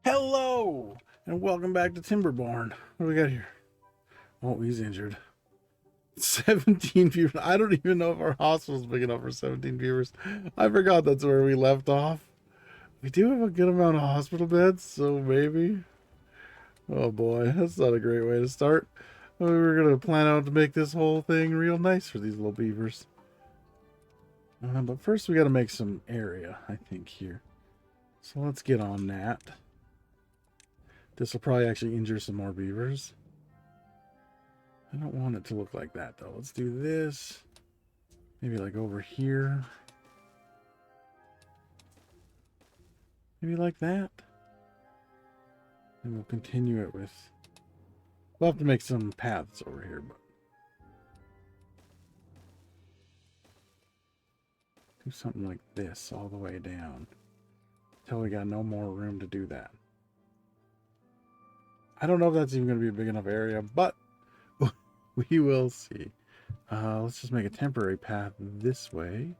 Hello, and welcome back to Timberborn. What do we got here? Oh, he's injured. 17 viewers. I don't even know if our hospital's big enough for 17 viewers. I forgot that's where we left off. We do have a good amount of hospital beds, so maybe. Oh boy, that's not a great way to start. We were going to plan out to make this whole thing real nice for these little beavers. But first we got to make some area, I think, here. So let's get on that. This will probably actually injure some more beavers. I don't want it to look like that, though. Let's do this. Maybe like over here. Maybe like that. And we'll continue it with... We'll have to make some paths over here, but... do something like this all the way down. Until we got no more room to do that. I don't know if that's even going to be a big enough area, but we will see. Let's just make a temporary path this way.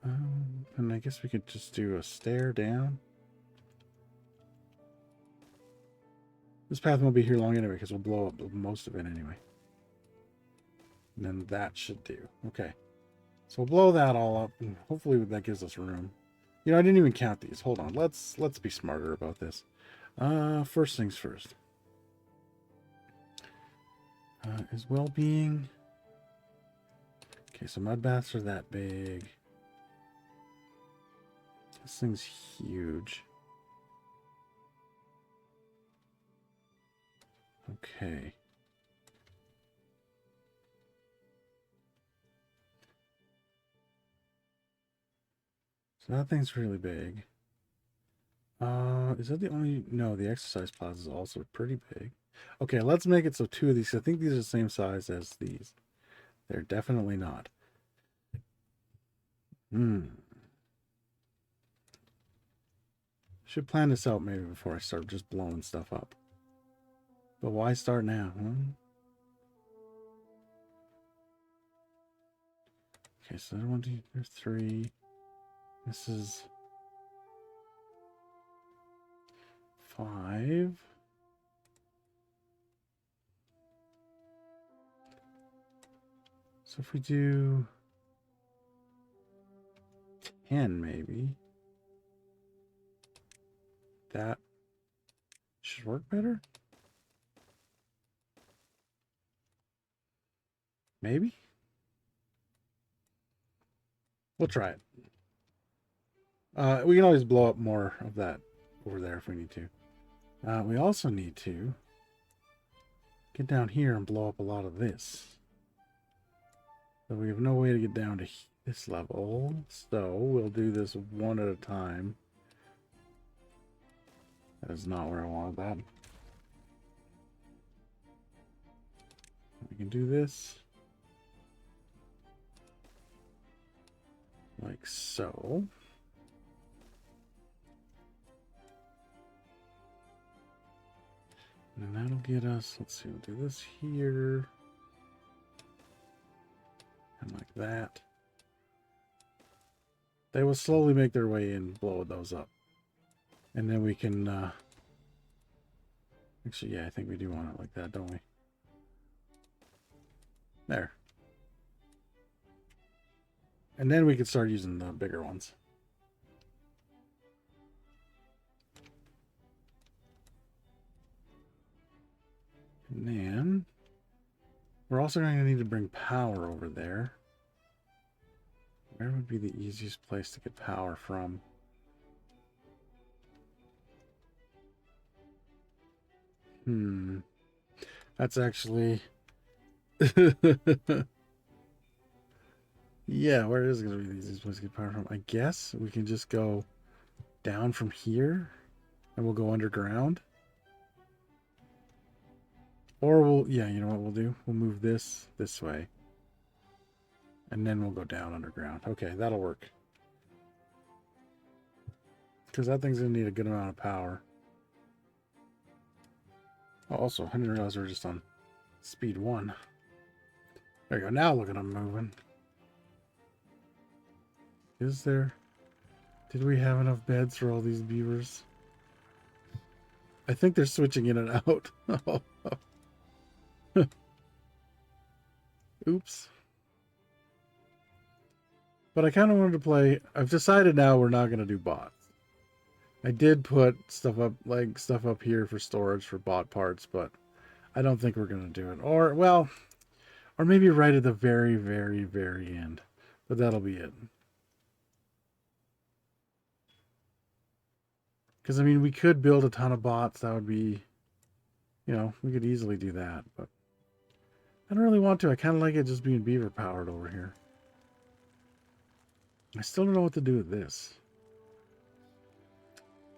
And I guess we could just do a stair down. This path won't be here long anyway, because we'll blow up most of it anyway. And then that should do. Okay. So we'll blow that all up, and hopefully that gives us room. You know, I didn't even count these. Hold on. Let's be smarter about this. First things first. Is well-being... Okay, so mud baths are that big. This thing's huge. Okay. So that thing's really big. Is that the only... No, the exercise plaza is also pretty big. Okay, let's make it so two of these. I think these are the same size as these. They're definitely not. Should plan this out maybe before I start just blowing stuff up. But why start now, huh? Okay, so there's 1, 2, there's 3. This is 5. So if we do 10 maybe, that should work better. Maybe? We'll try it. We can always blow up more of that over there if we need to. We also need to get down here and blow up a lot of this. So we have no way to get down to this level. So we'll do this one at a time. That is not where I wanted that. We can do this. Like so. And that'll get us, let's see, we'll do this here. And like that. They will slowly make their way in, blow those up. And then we can, actually, yeah, I think we do want it like that, don't we? There. And then we can start using the bigger ones. And then we're also going to need to bring power over there. Where would be the easiest place to get power from? That's actually... Yeah, where is it going to be the easiest place to get power from? I guess we can just go down from here and we'll go underground. Or we'll, yeah, you know what we'll do? We'll move this way. And then we'll go down underground. Okay, that'll work. Because that thing's going to need a good amount of power. Oh, also, I didn't realize we were just on speed 1. There you go. Now look at them moving. Is there? Did we have enough beds for all these beavers? I think they're switching in and out. Oops. But I kind of wanted to play. I've decided now we're not going to do bots. I did put stuff up, like stuff up here for storage for bot parts, but I don't think we're going to do it. Or, well, or maybe right at the very, very, very end. But that'll be it. Because, I mean, we could build a ton of bots. That would be, you know, we could easily do that. But I don't really want to. I kind of like it just being beaver powered over here. I still don't know what to do with this.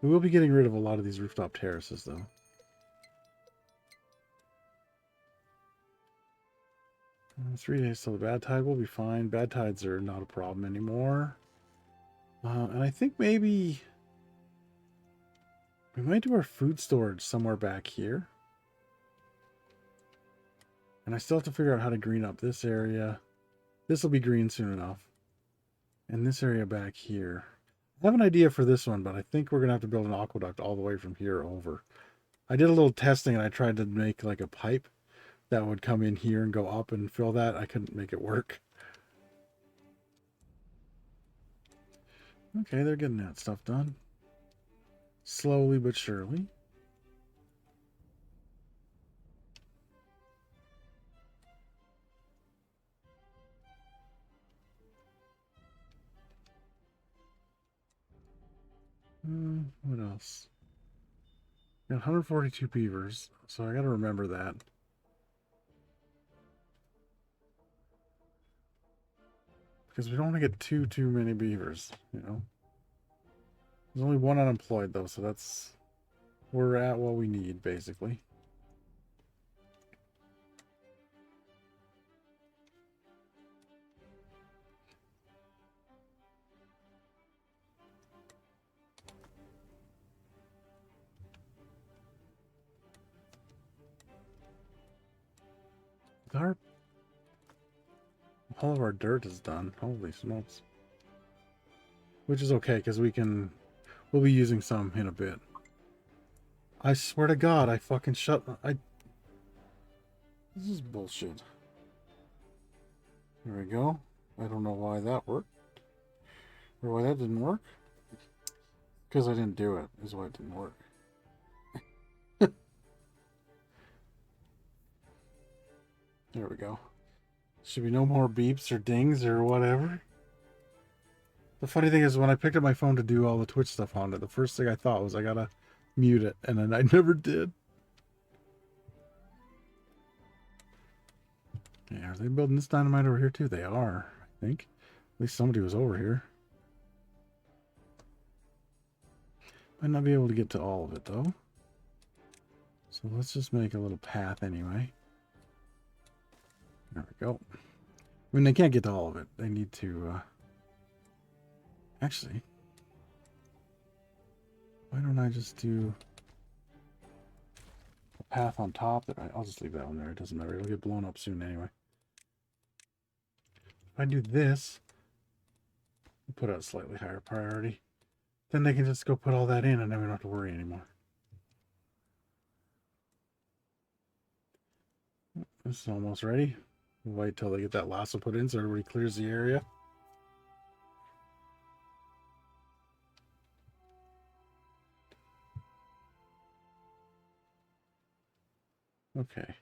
We will be getting rid of a lot of these rooftop terraces, though. Uh, 3 days till the bad tide will be fine. Bad tides are not a problem anymore. And I think maybe we might do our food storage somewhere back here. And I still have to figure out how to green up this area. This will be green soon enough. And this area back here. I have an idea for this one, but I think we're going to have to build an aqueduct all the way from here over. I did a little testing and I tried to make like a pipe that would come in here and go up and fill that. I couldn't make it work. Okay, they're getting that stuff done. Slowly but surely. What else? Got 142 beavers, so I got to remember that. Because we don't want to get too many beavers, you know. There's only one unemployed though, so that's we're at what we need basically. All of our dirt is done. Holy smokes. Which is okay, because we'll be using some in a bit. I swear to God, I fucking this is bullshit. There we go. I don't know why that worked. Or why that didn't work. Because I didn't do it, is why it didn't work. There we go. Should be no more beeps or dings or whatever. The funny thing is, when I picked up my phone to do all the Twitch stuff on it, the first thing I thought was I gotta mute it, and then I never did. Yeah, are they building this dynamite over here too? They are, I think. At least somebody was over here. Might not be able to get to all of it, though. So let's just make a little path anyway. There we go. I mean, they can't get to all of it. They need to, actually, why don't I just do a path on top? I'll just leave that one there. It doesn't matter. It'll get blown up soon anyway. If I do this, put out slightly higher priority, then they can just go put all that in and then we don't have to worry anymore. This is almost ready. Wait till they get that lasso put in so everybody clears the area. Okay.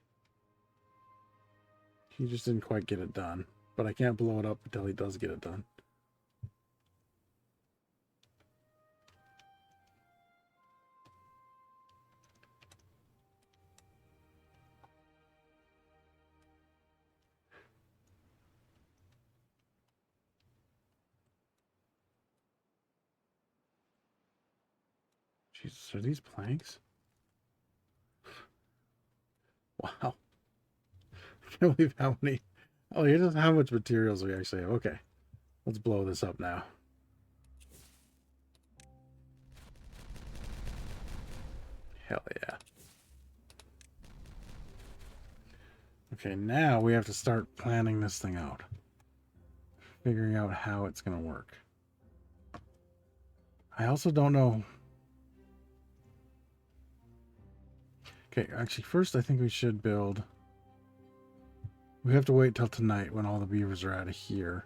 He just didn't quite get it done. But I can't blow it up until he does get it done. Jesus, are these planks? Wow. I can't believe how many. Oh, here's how much materials we actually have. Okay. Let's blow this up now. Hell yeah. Okay, now we have to start planning this thing out. Figuring out how it's going to work. I also don't know. Okay, actually, first I think we should build. We have to wait till tonight when all the beavers are out of here.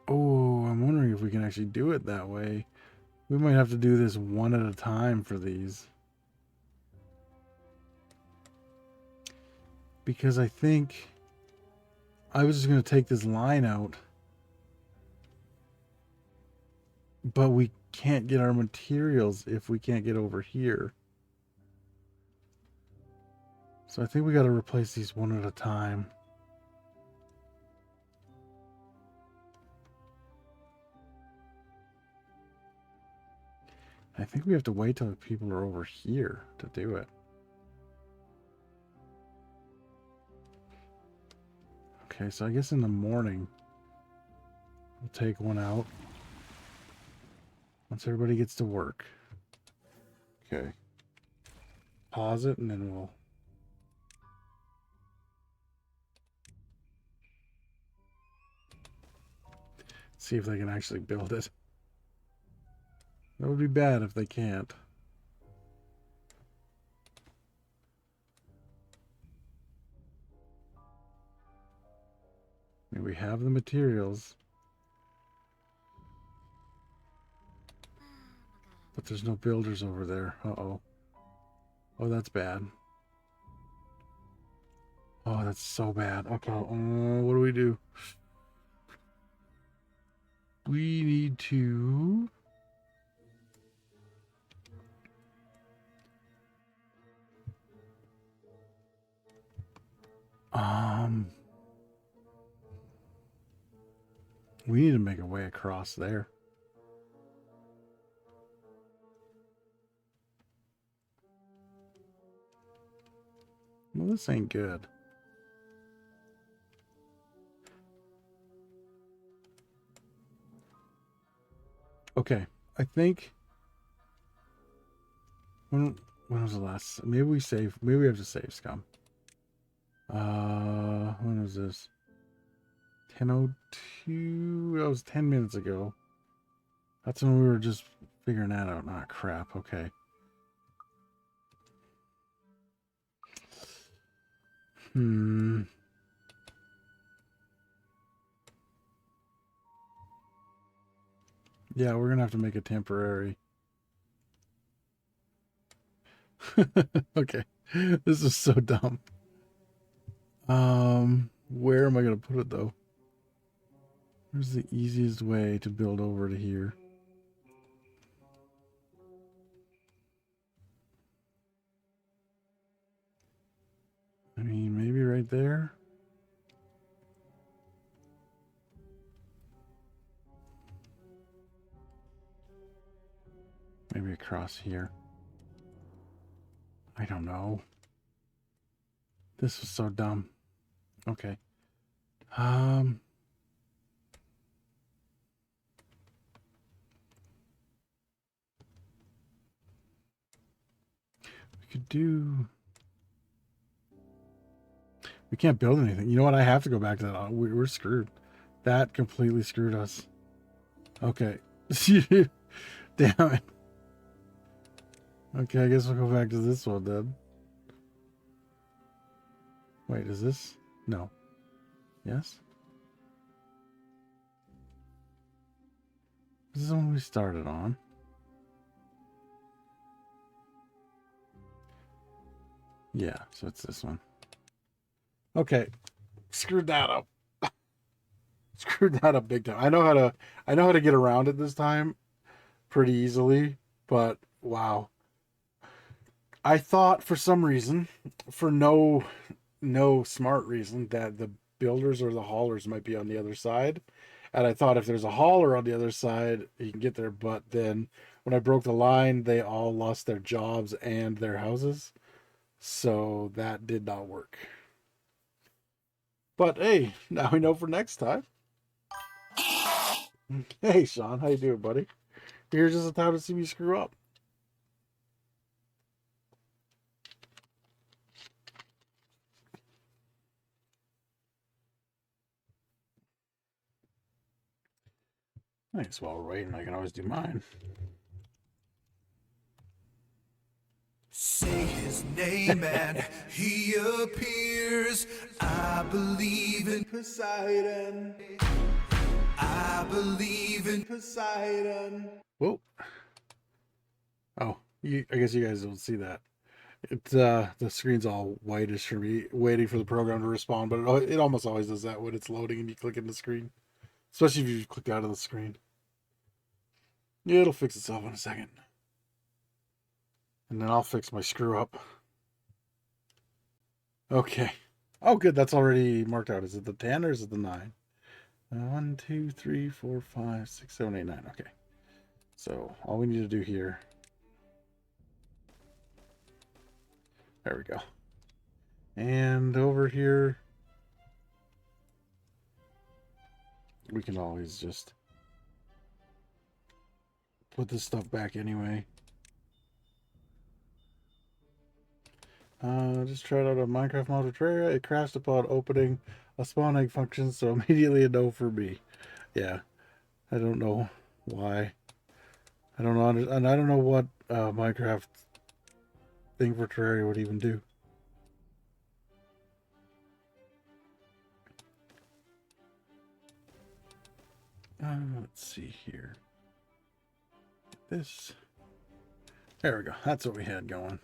Oh, I'm wondering if we can actually do it that way. We might have to do this one at a time for these. Because I think I was just going to take this line out. But we can't get our materials if we can't get over here. So I think we got to replace these one at a time. I think we have to wait till the people are over here to do it. Okay, so I guess in the morning, we'll take one out. Once everybody gets to work. Okay. Pause it and then we'll... see if they can actually build it. That would be bad if they can't. I mean, we have the materials. But there's no builders over there. Uh-oh. Oh, that's bad. Oh, that's so bad. Okay, what do we do? We need to... we need to make a way across there. Well, this ain't good. Okay, I think... When was the last... Maybe we save... Maybe we have to save scum. When was this? 10:02. That was 10 minutes ago. That's when we were just figuring that out. Ah, crap. Okay. Yeah, we're gonna have to make a temporary. Okay. This is so dumb. Where am I gonna put it though? Where's the easiest way to build over to here? I mean, maybe right there. Maybe across here. I don't know. This was so dumb. Okay. We could do... We can't build anything. You know what? I have to go back to that. We're screwed. That completely screwed us. Okay. Damn it. Okay, I guess we'll go back to this one then. Wait, is this? No. Yes? This is the one we started on. Yeah, so it's this one. Okay. Screwed that up. Screwed that up big time. I know how to get around it this time pretty easily, but wow. I thought for some reason, for no smart reason, that the builders or the haulers might be on the other side. And I thought if there's a hauler on the other side, he can get there. But then when I broke the line, they all lost their jobs and their houses. So that did not work. But hey, now we know for next time. Hey, Sean, how you doing, buddy? Here's just a time to see me screw up. I guess while we're waiting, I can always do mine. Say his name and he appears. I believe in Poseidon. I believe in Poseidon. Whoa. Oh, I guess you guys don't see that. It's the screen's all whitish for me, waiting for the program to respond, but it almost always does that when it's loading and you click in the screen. Especially if you click out of the screen. Yeah, it'll fix itself in a second. And then I'll fix my screw up. Okay. Oh, good. That's already marked out. Is it the 10 or is it the 9? 1, 2, 3, 4, 5, 6, 7, 8, 9. Okay. So all we need to do here. There we go. And over here, we can always just put this stuff back anyway. Just tried out a Minecraft mod with Terraria. It crashed upon opening a spawn egg function, so immediately a no for me. Yeah, I don't know why. I don't know, and I don't know what Minecraft thing for Terraria would even do. Let's see here. This. There we go. That's what we had going.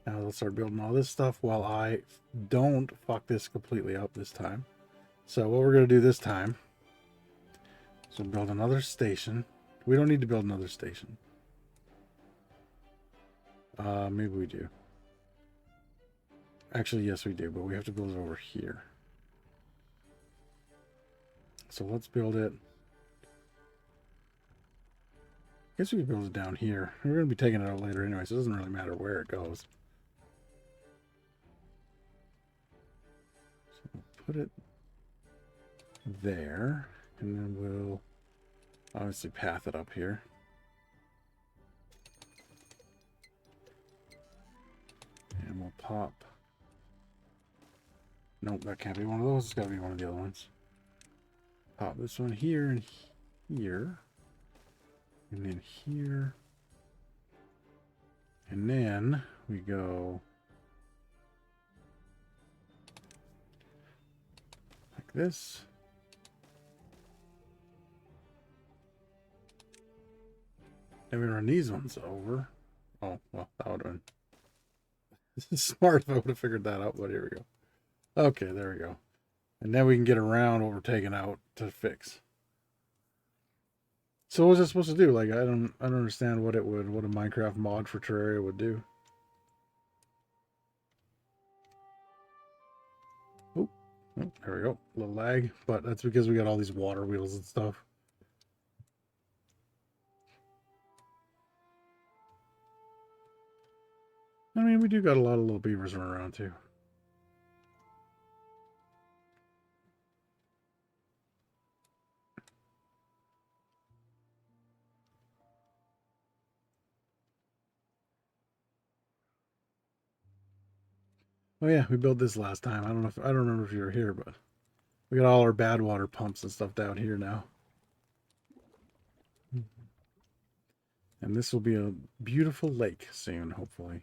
Now let's start building all this stuff while I don't fuck this completely up this time. So what we're going to do this time is we'll build another station. We don't need to build another station. Maybe we do. Actually, yes, we do, but we have to build it over here. So let's build it. I guess we could build it down here. We're going to be taking it out later anyway, so it doesn't really matter where it goes. So we'll put it there, and then we'll obviously path it up here. And we'll pop. Nope, that can't be one of those. It's got to be one of the other ones. Pop this one here and here. And then here. And then we go like this. Then we run these ones over. Oh, well, that would have been this is smart if I would have figured that out, but here we go. Okay, there we go. And then we can get around what we're taking out to fix. So what was it supposed to do? Like I don't understand what a Minecraft mod for Terraria would do. Oh, there we go. A little lag, but that's because we got all these water wheels and stuff. I mean, we do got a lot of little beavers running around too. Oh yeah, we built this last time. I don't remember if you were here, but we got all our bad water pumps and stuff down here now. And this will be a beautiful lake soon, hopefully.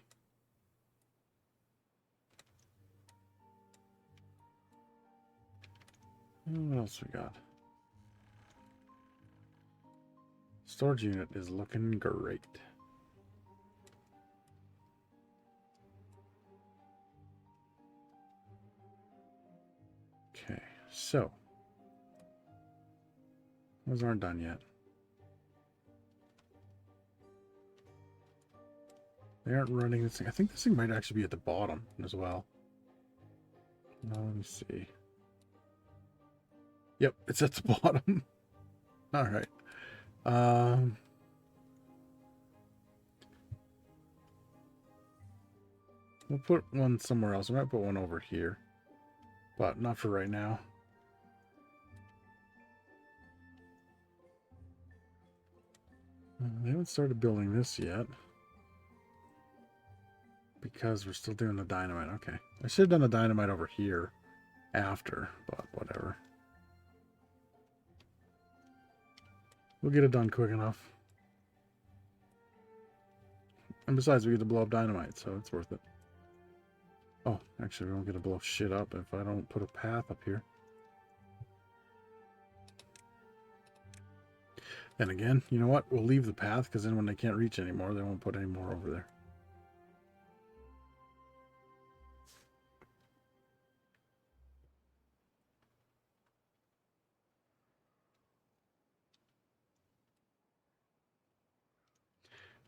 What else we got? Storage unit is looking great. Okay, so those aren't done yet. They aren't running this thing. I think this thing might actually be at the bottom as well. Let me see. Yep, it's at the bottom. All right. We'll put one somewhere else. I might put one over here, but not for right now. They haven't started building this yet because we're still doing the dynamite. Okay, I should have done the dynamite over here after, but whatever. We'll get it done quick enough. And besides, we get to blow up dynamite, so it's worth it. Oh, actually, we don't get to blow shit up if I don't put a path up here. And again, you know what? We'll leave the path, because then when they can't reach anymore, they won't put any more over there.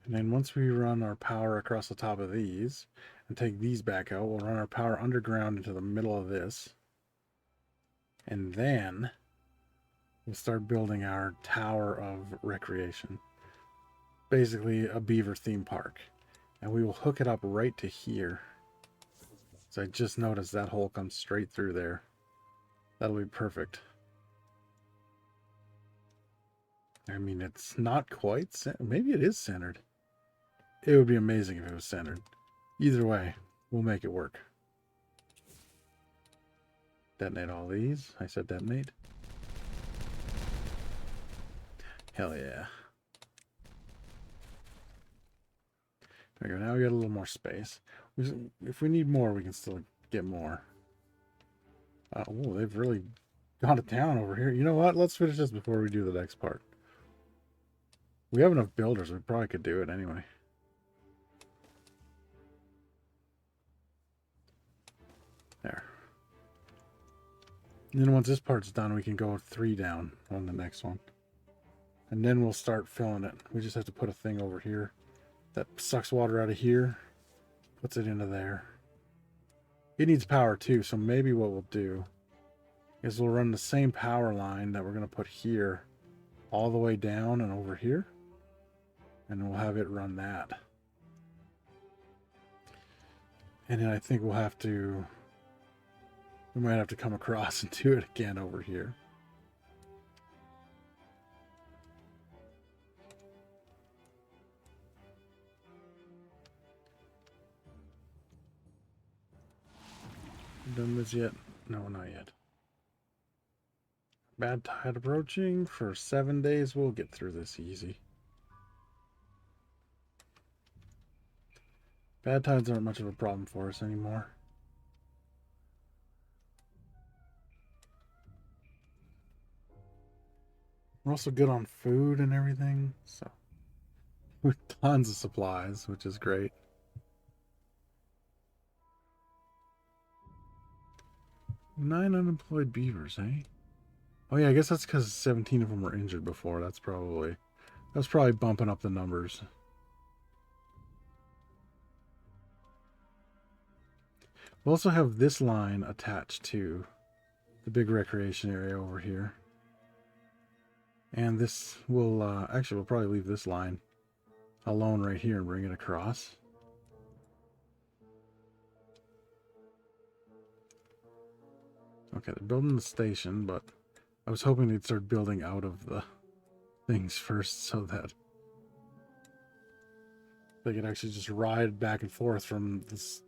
And then once we run our power across the top of these and take these back out, we'll run our power underground into the middle of this. And then we'll start building our tower of recreation. Basically a beaver theme park. And we will hook it up right to here. So I just noticed that hole comes straight through there. That'll be perfect. I mean, it's not quite, maybe it is centered. It would be amazing if it was centered. Either way, we'll make it work. Detonate all these. I said detonate. Hell yeah. There we go. Now we got a little more space. If we need more, we can still get more. Oh, they've really gone to town over here. You know what? Let's finish this before we do the next part. We have enough builders. We probably could do it anyway. There. And then once this part's done, we can go 3 down on the next one. And then we'll start filling it. We just have to put a thing over here that sucks water out of here, puts it into there. It needs power too, so maybe what we'll do is we'll run the same power line that we're going to put here all the way down and over here. And we'll have it run that. And then I think we'll have to... We might have to come across and do it again over here. Done this yet? No, not yet. Bad tide approaching for 7 days. We'll get through this easy. Bad tides aren't much of a problem for us anymore. We're also good on food and everything, so with tons of supplies, which is great. Nine unemployed beavers, eh? Oh yeah, I guess that's because 17 of them were injured before. That's probably bumping up the numbers. We'll also have this line attached to the big recreation area over here. And this will, actually we'll probably leave this line alone right here and bring it across. Okay, they're building the station, but I was hoping they'd start building out of the things first so that they could actually just ride back and forth from this.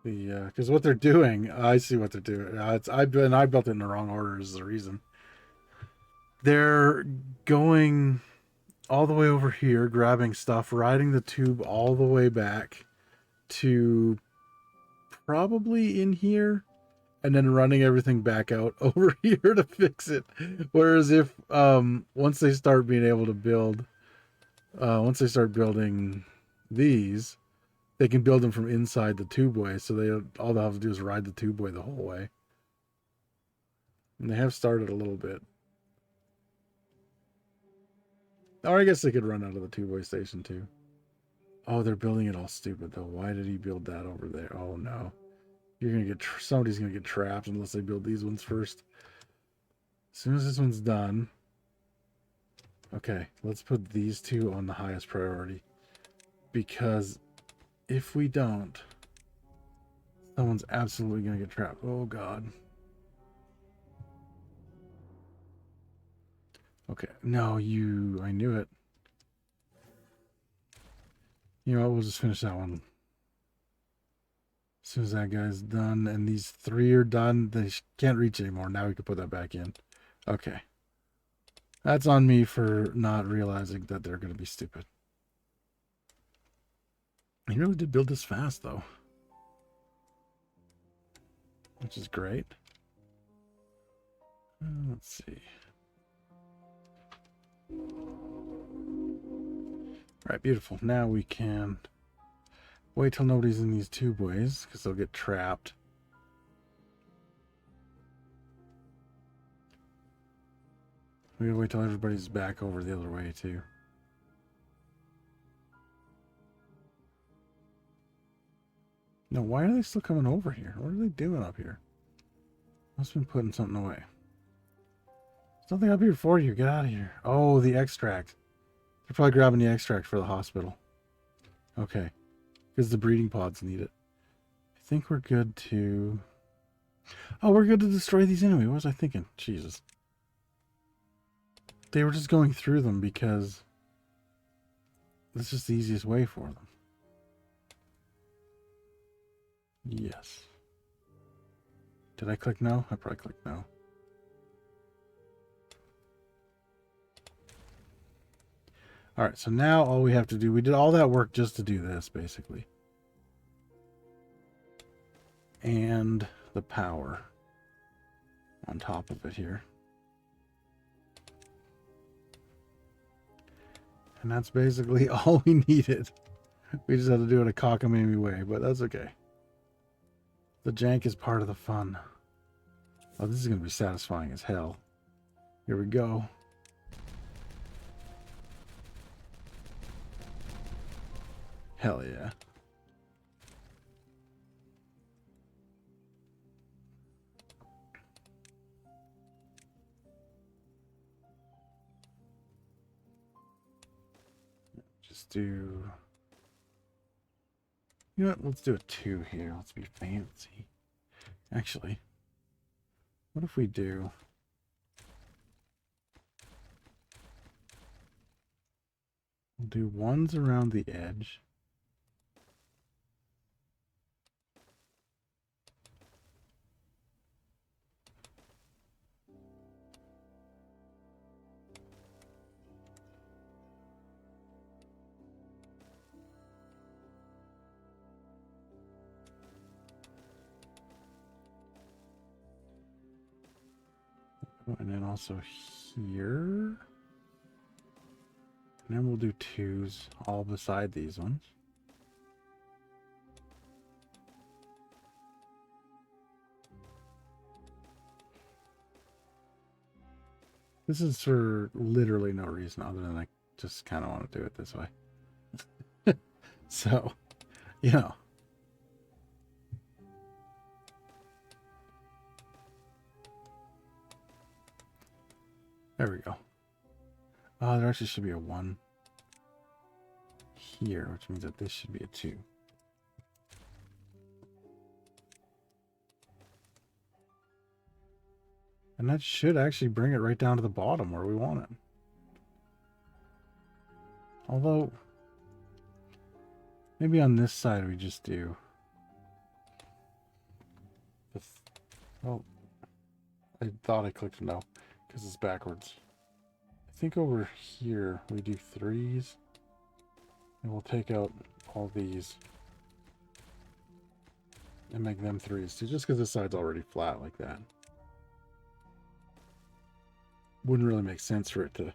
Because what they're doing, I see what they're doing. I built it in the wrong order is the reason. They're going all the way over here, grabbing stuff, riding the tube all the way back to probably in here, and then running everything back out over here to fix it. Whereas if once they start being able to build, once they start building these, they can build them from inside the tubeway. So all they have to do is ride the tubeway the whole way. And they have started a little bit. Or I guess they could run out of the tubeway station too. Oh, they're building it all stupid though. Why did he build that over there? Oh no. You're going to get, somebody's going to get trapped unless they build these ones first. As soon as this one's done. Okay, let's put these two on the highest priority. Because if we don't, someone's absolutely going to get trapped. Oh God. Okay, no, I knew it. You know what, we'll just finish that one. As soon as that guy's done and these 3 are done, they can't reach anymore. Now we can put that back in. Okay. That's on me for not realizing that they're going to be stupid. He really did build this fast, though. Which is great. Let's see. Alright, beautiful. Now we can wait till nobody's in these tubeways, because they'll get trapped. We gotta wait till everybody's back over the other way, too. No, why are they still coming over here? What are they doing up here? Must have been putting something away. There's nothing up here for you. Get out of here. Oh, the extract. They're probably grabbing the extract for the hospital. Okay. Because the breeding pods need it. I think we're good to... Oh, we're good to destroy these anyway. What was I thinking? Jesus. They were just going through them because this is the easiest way for them. Yes. Did I click no? I probably clicked no. Alright, so now all we have to do, we did all that work just to do this, basically. And the power on top of it here. And that's basically all we needed. We just had to do it a cockamamie way, but that's okay. The jank is part of the fun. Oh, this is going to be satisfying as hell. Here we go. Hell yeah. Just do... You know what? Let's do a 2 here. Let's be fancy. Actually, what if we do... We'll do ones around the edge. And then also here. And then we'll do 2s all beside these ones. This is for literally no reason other than I just kind of want to do it this way. So, you know. There we go. There actually should be a 1 here, which means that this should be a 2. And that should actually bring it right down to the bottom where we want it. Although, maybe on this side we just do... Oh, I thought I clicked no. Because it's backwards. I think over here we do 3s. And we'll take out all these. And make them 3s too. Just because this side's already flat like that. Wouldn't really make sense for it to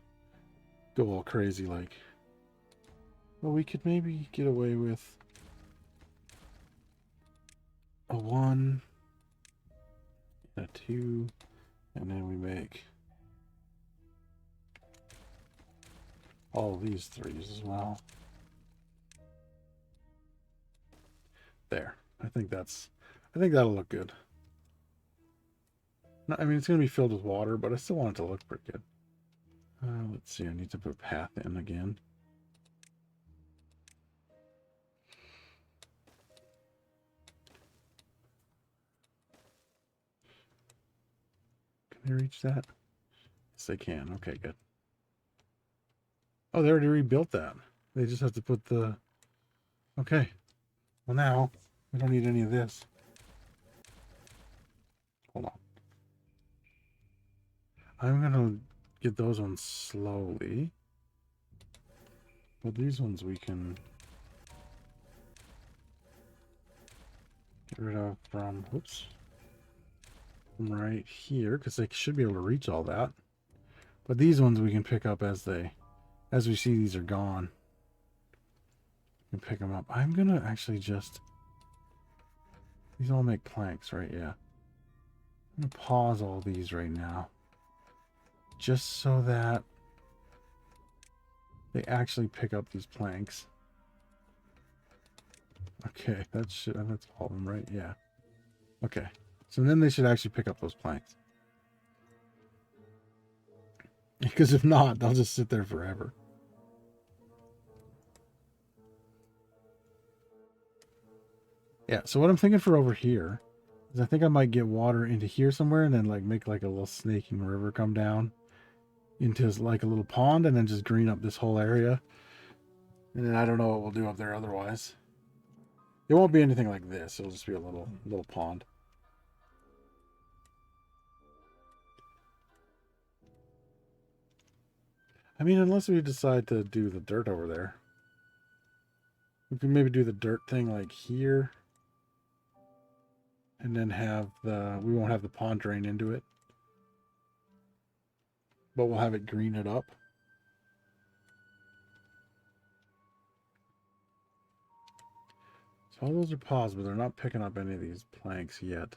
go all crazy like. Well, we could maybe get away with a 1. A 2. And then we make... all these 3s as well. There. I think that'll look good. No, I mean, it's going to be filled with water, but I still want it to look pretty good. Let's see. I need to put path in again. Can they reach that? Yes, they can. Okay, good. Oh, they already rebuilt that. They just have to put the... Okay. Well, now, we don't need any of this. Hold on. I'm going to get those ones slowly. But these ones we can get rid of from, whoops, from right here, because they should be able to reach all that. But these ones we can pick up as we see these are gone. We can pick them up. I'm gonna actually just, these all make planks, right? Yeah. I'm gonna pause all these right now, just so that they actually pick up these planks. Okay, that's all of them, right? Yeah. Okay. So then they should actually pick up those planks. Because if not, they'll just sit there forever. Yeah, so what I'm thinking for over here is I think I might get water into here somewhere and then like make like a little snaking river come down into like a little pond and then just green up this whole area. And then I don't know what we'll do up there otherwise. It won't be anything like this. It'll just be a little pond. I mean, unless we decide to do the dirt over there. We can maybe do the dirt thing like here. And then have we won't have the pond drain into it. But we'll have it green it up. So all those are paused, but they're not picking up any of these planks yet.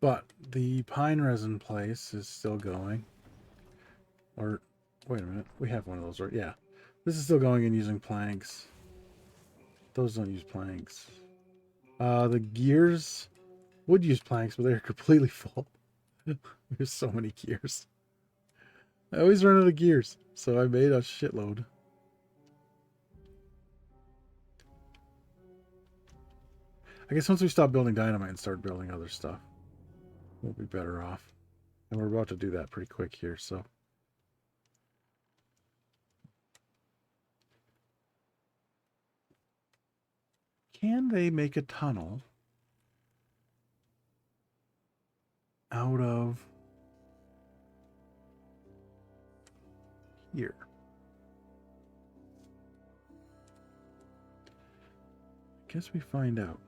But the pine resin place is still going. Or, wait a minute. We have one of those, right? Yeah. This is still going and using planks. Those don't use planks. The gears would use planks, but they're completely full. There's so many gears. I always run out of gears, so I made a shitload. I guess once we stop building dynamite and start building other stuff, we'll be better off. And we're about to do that pretty quick here, so. Can they make a tunnel out of here? I guess we find out.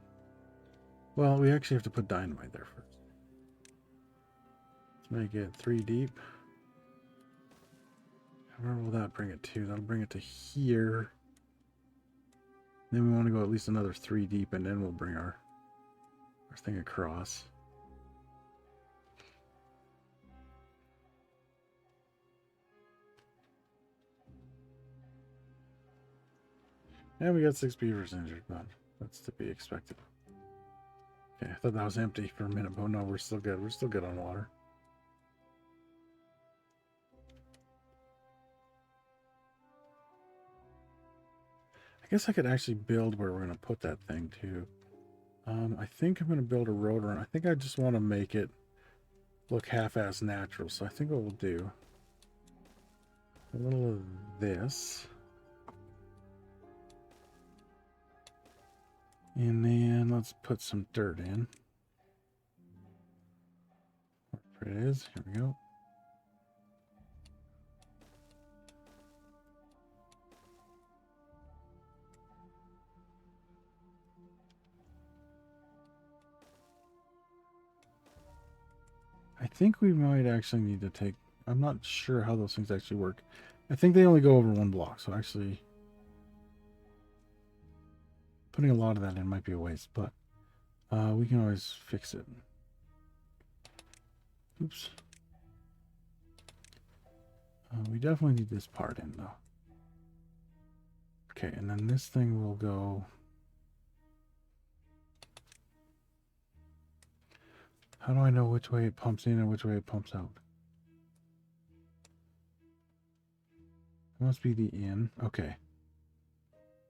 Well, we actually have to put dynamite there first. Let's make it 3 deep. Where will that bring it to? That'll bring it to here. Then we want to go at least another 3 deep, and then we'll bring our thing across. And we got 6 beavers injured, but that's to be expected. Okay, I thought that was empty for a minute, but no, we're still good. We're still good on water. I guess I could actually build where we're going to put that thing too. I think I'm going to build a road around. I think I just want to make it look half-ass natural. So I think what we'll do, a little of this. And then let's put some dirt in. There it is. Here we go. I think we might actually need to take, I'm not sure how those things actually work. I think they only go over 1 block, so actually putting a lot of that in might be a waste, but we can always fix it. Oops. We definitely need this part in though. Okay, and then this thing will go. How do I know which way it pumps in and which way it pumps out? It must be the in. Okay.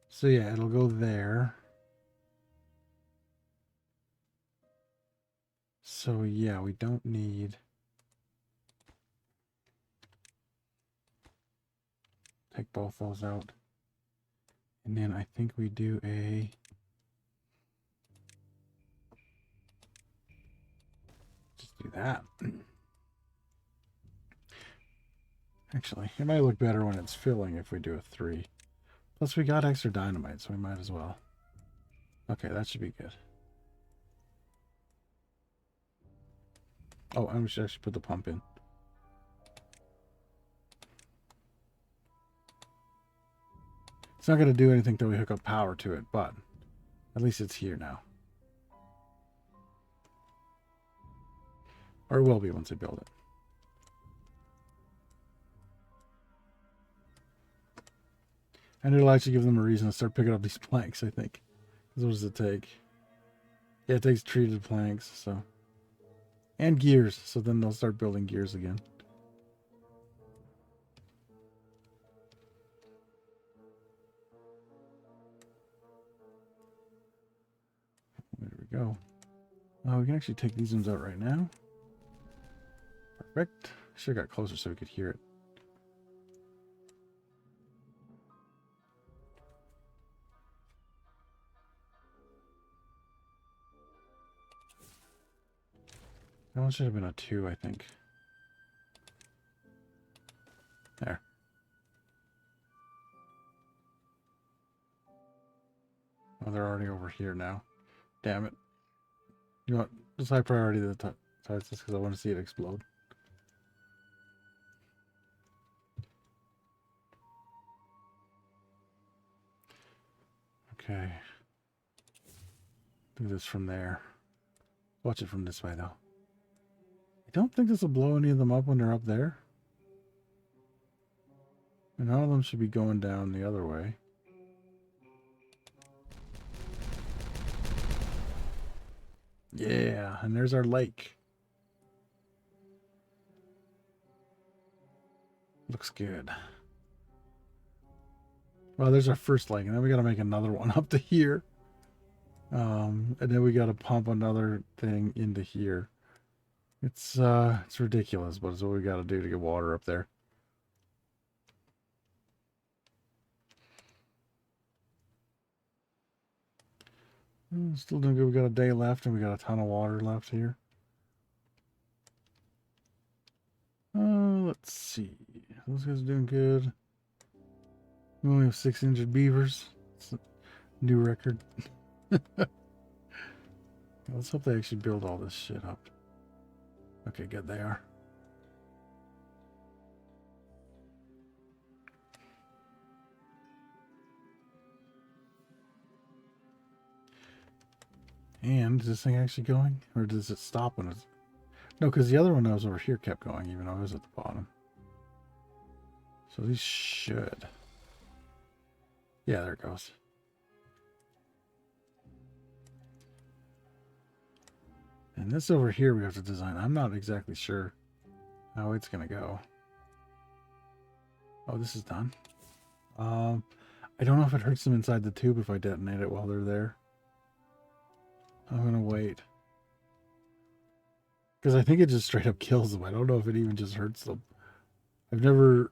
So yeah, it'll go there. So yeah, we don't need. Take both those out. And then I think we do a. Just do that. Actually, it might look better when it's filling if we do a 3. Plus, we got extra dynamite, so we might as well. Okay, that should be good. Oh, and we should actually put the pump in. It's not going to do anything till we hook up power to it, but at least it's here now. Or it will be once I build it. And it'll actually give them a reason to start picking up these planks, I think. Because what does it take? Yeah, it takes treated planks, so. And gears, so then they'll start building gears again. There we go. Oh, we can actually take these ones out right now. Perfect. Should have got closer so we could hear it. That one should have been a 2, I think. There. Oh, they're already over here now. Damn it. You know what? Just high priority to the top sides just because I want to see it explode. Okay. Do this from there. Watch it from this way, though. I don't think this will blow any of them up when they're up there. And all of them should be going down the other way. Yeah, and there's our lake. Looks good. Well, there's our first lake, and then we got to make another one up to here. And then we got to pump another thing into here. It's ridiculous, but it's what we got to do to get water up there. Still doing good. We got a day left, and we got a ton of water left here. Let's see. Those guys are doing good. We only have 6 injured beavers. It's a new record. Let's hope they actually build all this shit up. Okay, good, they are. And is this thing actually going? Or does it stop when it's... No, because the other one that was over here kept going, even though it was at the bottom. So these should... Yeah, there it goes. And this over here we have to design. I'm not exactly sure how it's going to go. Oh, this is done. I don't know if it hurts them inside the tube if I detonate it while they're there. I'm going to wait. Because I think it just straight up kills them. I don't know if it even just hurts them. I've never...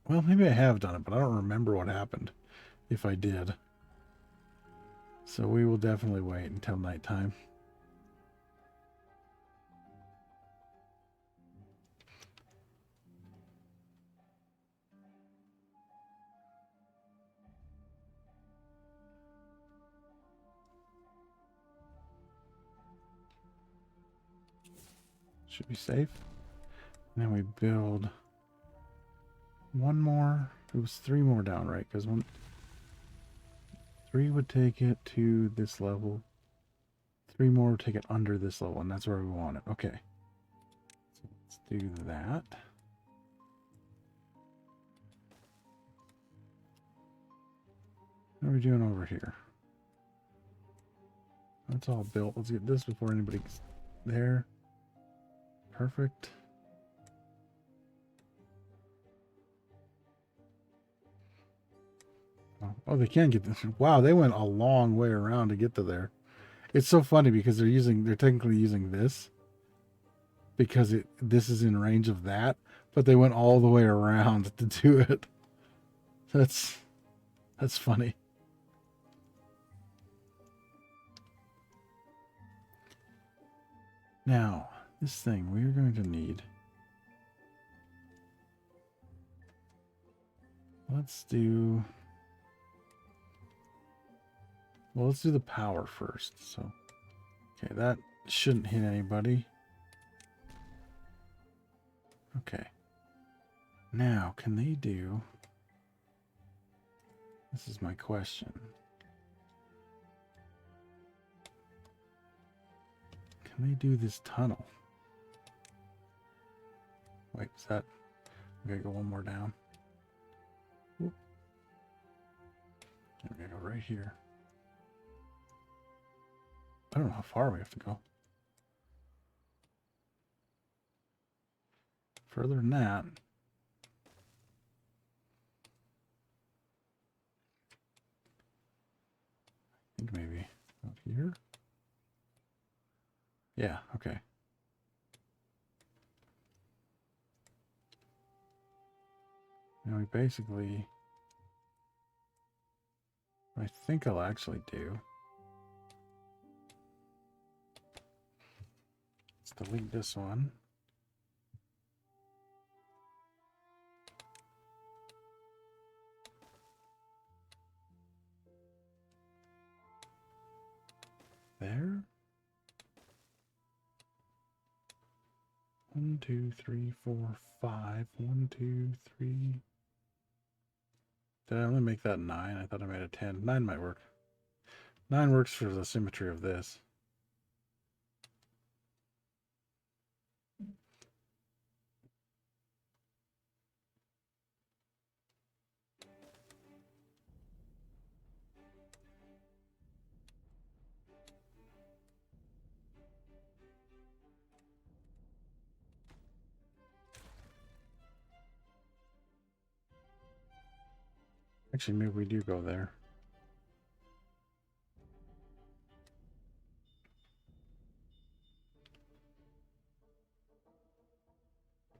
Well, maybe I have done it, but I don't remember what happened if I did. So we will definitely wait until nighttime. Should be safe. And then we build one more. It was 3 more down, right? Because 3 would take it to this level. 3 more would take it under this level, and that's where we want it. Okay. So let's do that. What are we doing over here? That's all built. Let's get this before anybody's there. Perfect. Oh, they can get this. Wow, they went a long way around to get to there. It's so funny because they're technically using this because this is in range of that, but they went all the way around to do it. That's funny. Now, this thing we're going to need let's do... Well, let's do the power first. So, okay, that shouldn't hit anybody. Okay. Now, can they do... This is my question. Can they do this tunnel? Wait, is that... We gotta go one more down. Whoop. We're gonna go right here. I don't know how far we have to go. Further than that. I think maybe up here. Yeah, okay. Now we basically... I think I'll actually do... Let's delete this one. There. 1, 2, 3, 4, 5. 1, 2, 3. Did I only make that 9? I thought I made a 10. 9 might work. 9 works for the symmetry of this. Actually, maybe we do go there.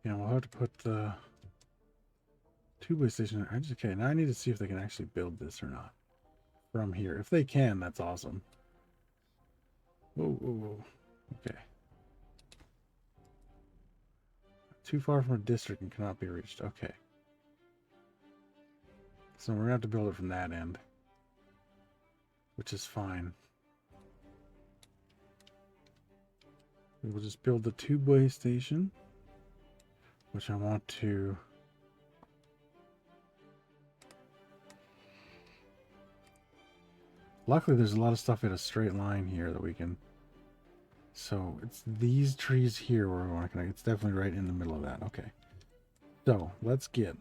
Yeah, we'll have to put the two-way station. Okay, now I need to see if they can actually build this or not from here. If they can, that's awesome. Whoa, whoa, whoa. Okay. Too far from a district and cannot be reached. Okay. So we're going to have to build it from that end, which is fine. We will just build the two-way station, which I want to... Luckily, there's a lot of stuff in a straight line here that we can... So, it's these trees here where we want to connect. It's definitely right in the middle of that. Okay. So, let's get...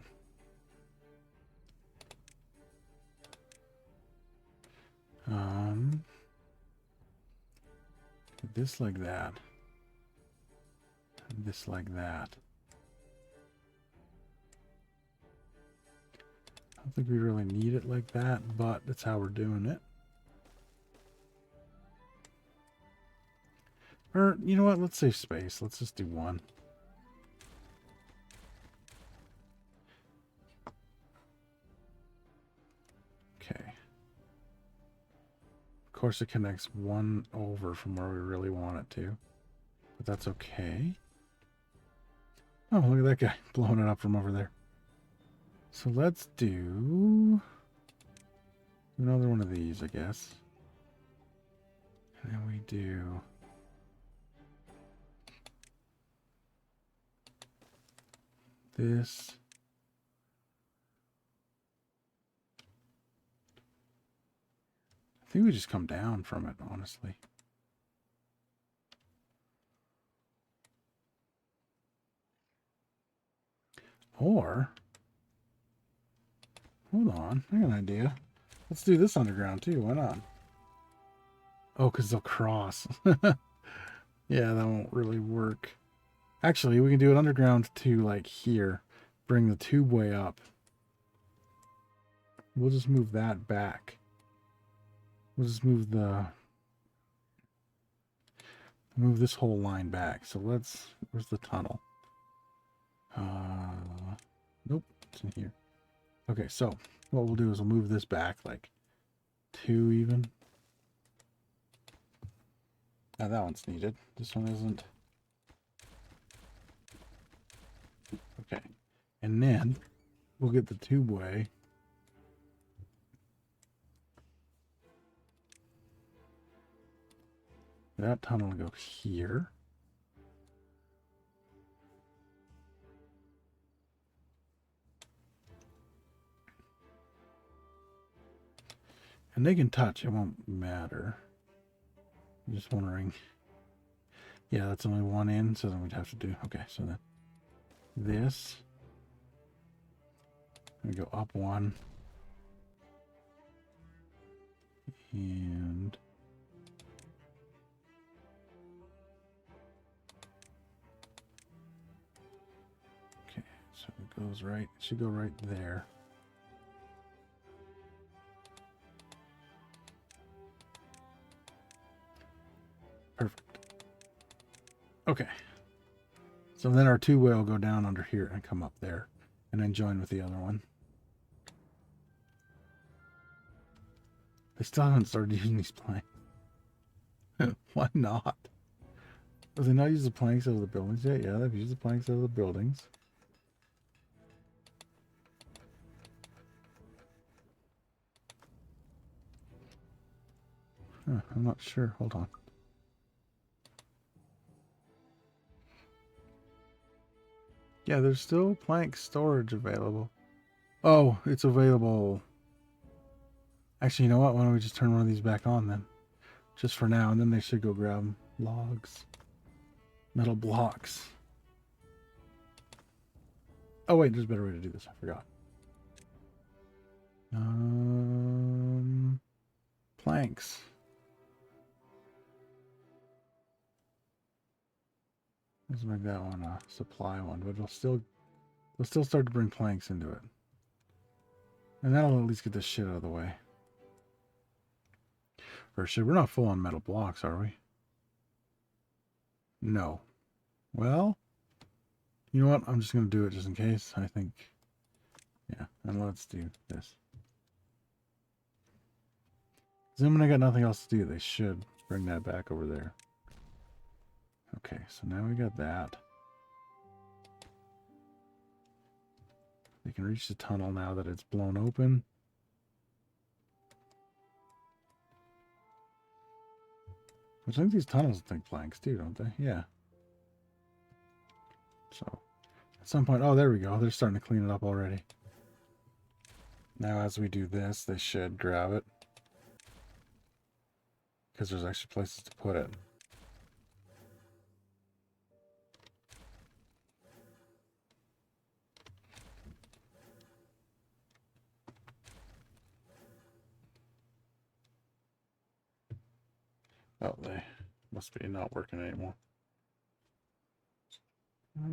this like that. And this like that. I don't think we really need it like that, but that's how we're doing it. Or, you know what? Let's save space. Let's just do one. Okay. Of course, it connects one over from where we really want it to. But that's okay. Oh, look at that guy blowing it up from over there. So let's do another one of these, I guess. And then we do... this. I think we just come down from it, honestly. Or, hold on, I got an idea. Let's do this underground too, why not? Oh, because they'll cross. Yeah, that won't really work. Actually, we can do it underground to like here. Bring the tube way up. We'll just move that back. We'll just move this whole line back. So let's, where's the tunnel? Nope, it's in here. Okay, so what we'll do is we'll move this back like 2 even. Now that one's needed. This one isn't. Okay. And then we'll get the tube way That tunnel will go here. And they can touch, it won't matter. I'm just wondering. Yeah, that's only one in, so then we'd have to do, okay, so then this. We go up one. And okay, so it goes right, it should go right there. Perfect. Okay. So then our two-way will go down under here and come up there and then join with the other one. They still haven't started using these planks. Why not? Have they not used the planks out of the buildings yet? Yeah, they've used the planks out of the buildings. Huh, I'm not sure. Hold on. Yeah, there's still plank storage available. Oh, it's available. Actually, you know what? Why don't we just turn one of these back on then? Just for now, and then they should go grab logs. Metal blocks. Oh wait, there's a better way to do this. I forgot. Planks. Let's make that one a supply one, but they'll still start to bring planks into it. And that'll at least get this shit out of the way. Or shit, we're not full on metal blocks, are we? No. Well, you know what? I'm just going to do it just in case. I think, yeah, and let's do this. Then when I got nothing else to do, they should bring that back over there. Okay, so now we got that. They can reach the tunnel now that it's blown open. Which I think these tunnels think planks too, don't they? Yeah. So, at some point, oh, there we go. They're starting to clean it up already. Now as we do this, they should grab it. Because there's actually places to put it. Oh, they must be not working anymore.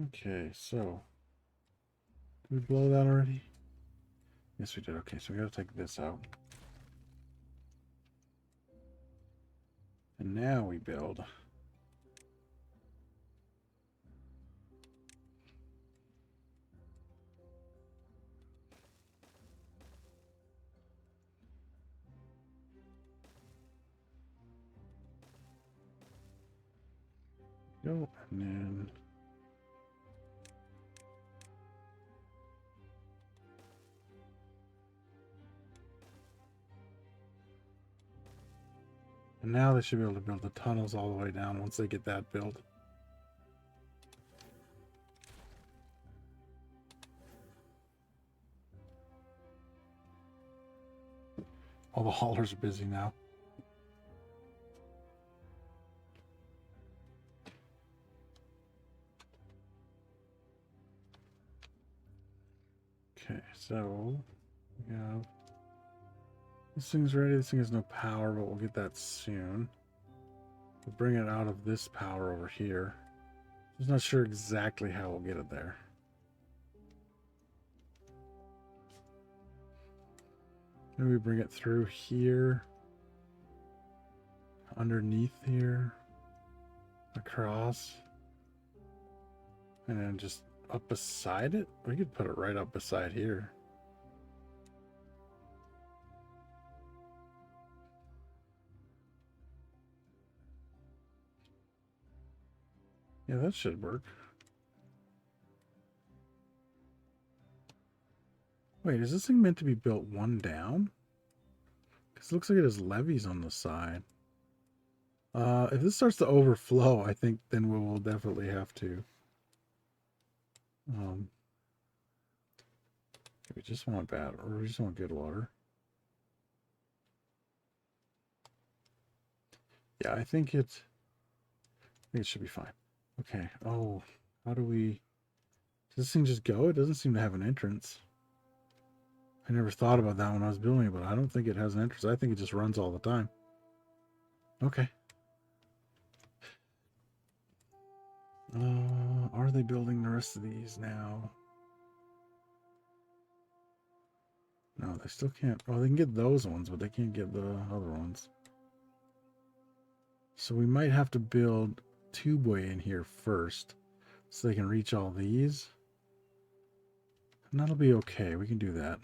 Okay, so did we blow that already? Yes, we did. Okay, so we gotta take this out. And now we build. Go, and then and now they should be able to build the tunnels all the way down once they get that built. All the haulers are busy now. Okay, so we have this thing's ready. This thing has no power, but we'll get that soon. We'll bring it out of this power over here. Just not sure exactly how we'll get it there. Maybe we bring it through here, underneath here, across, and then just up beside it. We could put it right up beside here. Yeah, that should work. Wait, is this thing meant to be built one down? Because it looks like it has levees on the side. If this starts to overflow, I think then we will definitely have to. We just want bad, or we just want good water. Yeah, I think it should be fine. Okay. Oh, how do we? Does this thing just go? It doesn't seem to have an entrance. I never thought about that when I was building it, but I don't think it has an entrance. I think it just runs all the time. Okay. Are they building the rest of these now? No, they still can't. Well, they can get those ones, but they can't get the other ones. So we might have to build tubeway in here first so they can reach all these. And that'll be okay. We can do that.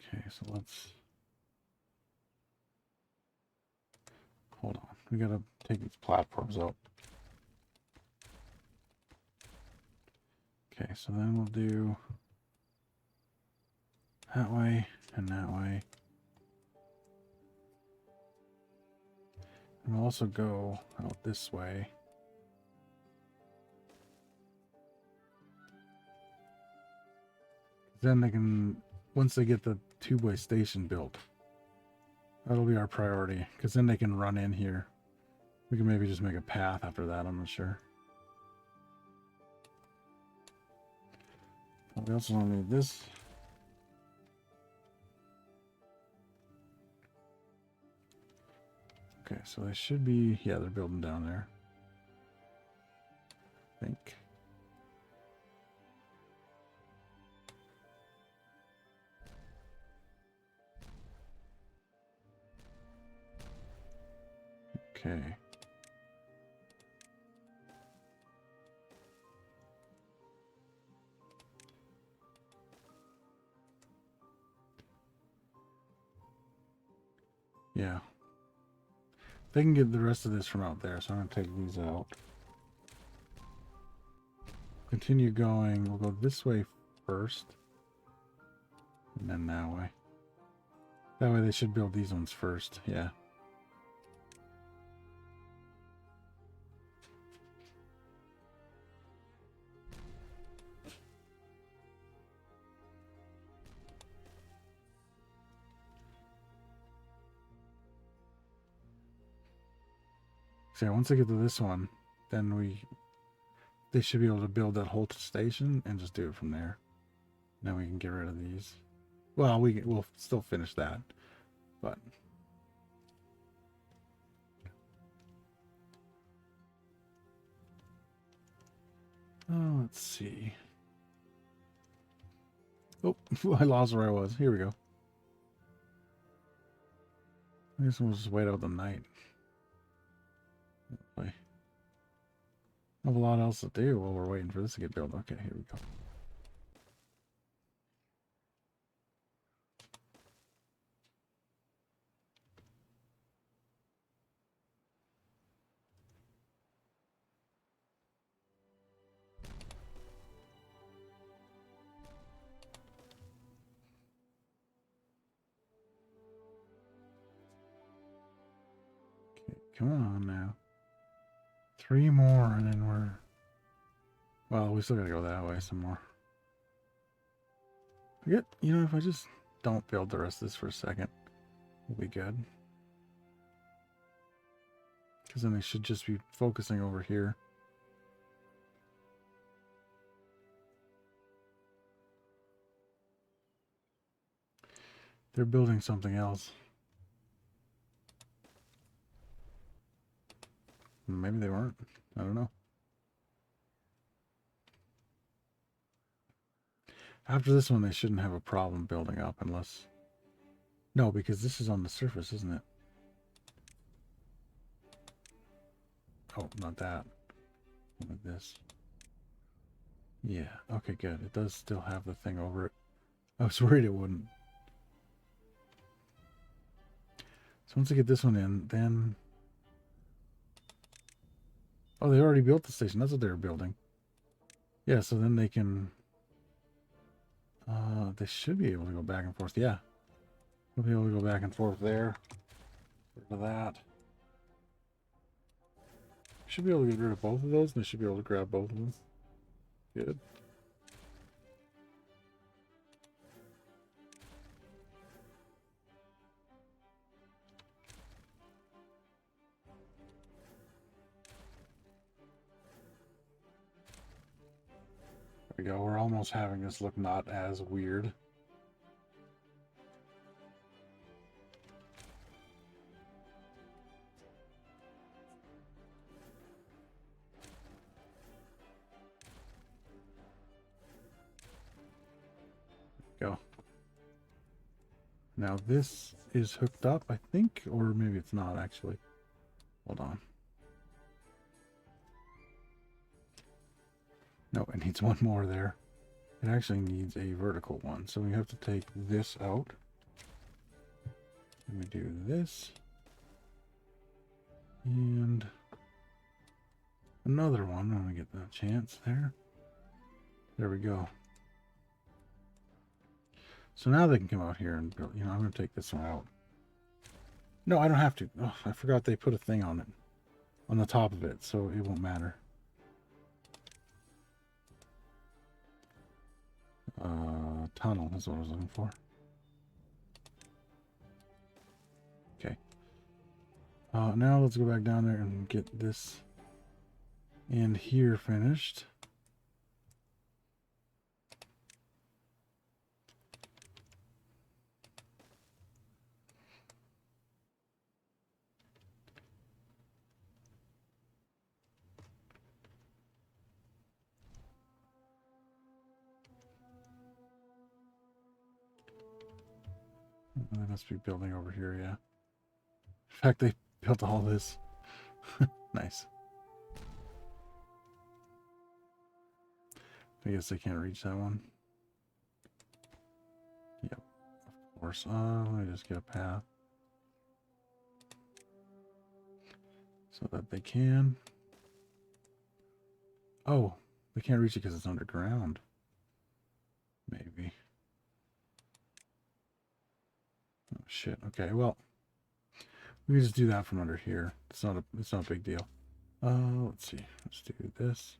Okay, so let's... Hold on. We gotta take these platforms out. Okay, so then we'll do that way and that way. And we'll also go out this way. Then they can, once they get the tubeway station built, that'll be our priority, because then they can run in here. We can maybe just make a path after that, I'm not sure. We also want to need this. Okay, so they should be, yeah, they're building down there, I think. Okay. Yeah. They can get the rest of this from out there, so I'm going to take these out. Continue going. We'll go this way first. And then that way. That way they should build these ones first. Yeah. So yeah, once I get to this one, then they should be able to build that whole station and just do it from there. Then we can get rid of these. Well, we'll still finish that, but oh, let's see. Oh, I lost where I was. Here we go. I guess we'll just wait out the night. I have a lot else to do while we're waiting for this to get built. Okay, here we go. Okay, come on now. 3 more and then we're... Well, we still gotta go that way some more. You know, if I just don't build the rest of this for a second, we'll be good. Because then they should just be focusing over here. They're building something else. Maybe they weren't. I don't know. After this one, they shouldn't have a problem building up unless... No, because this is on the surface, isn't it? Oh, not that. Like this. Yeah, okay, good. It does still have the thing over it. I was worried it wouldn't. So once I get this one in, then... Oh, they already built the station. That's what they were building. Yeah, so then they can... they should be able to go back and forth. Yeah. We'll be able to go back and forth there. Get rid of that. Should be able to get rid of both of those, and I should be able to grab both of them. Good. There we go. We're almost having this look not as weird. Go. Now this is hooked up, I think, or maybe it's not actually. Hold on. No, it needs one more there. It actually needs a vertical one, so we have to take this out. And we do this. And another one when we get the chance there. There we go. So now they can come out here and build. You know, I'm going to take this one out. No, I don't have to. Oh, I forgot they put a thing on it. On the top of it, so it won't matter. Tunnel is what I was looking for. Okay. Now let's go back down there and get this end here finished. They must be building over here, yeah. In fact, they built all this. Nice. I guess they can't reach that one. Yep, of course. Let me just get a path. So that they can. Oh, they can't reach it because it's underground. Maybe. Oh shit. Okay, well, we can just do that from under here. It's not a big deal. Let's see. Let's do this.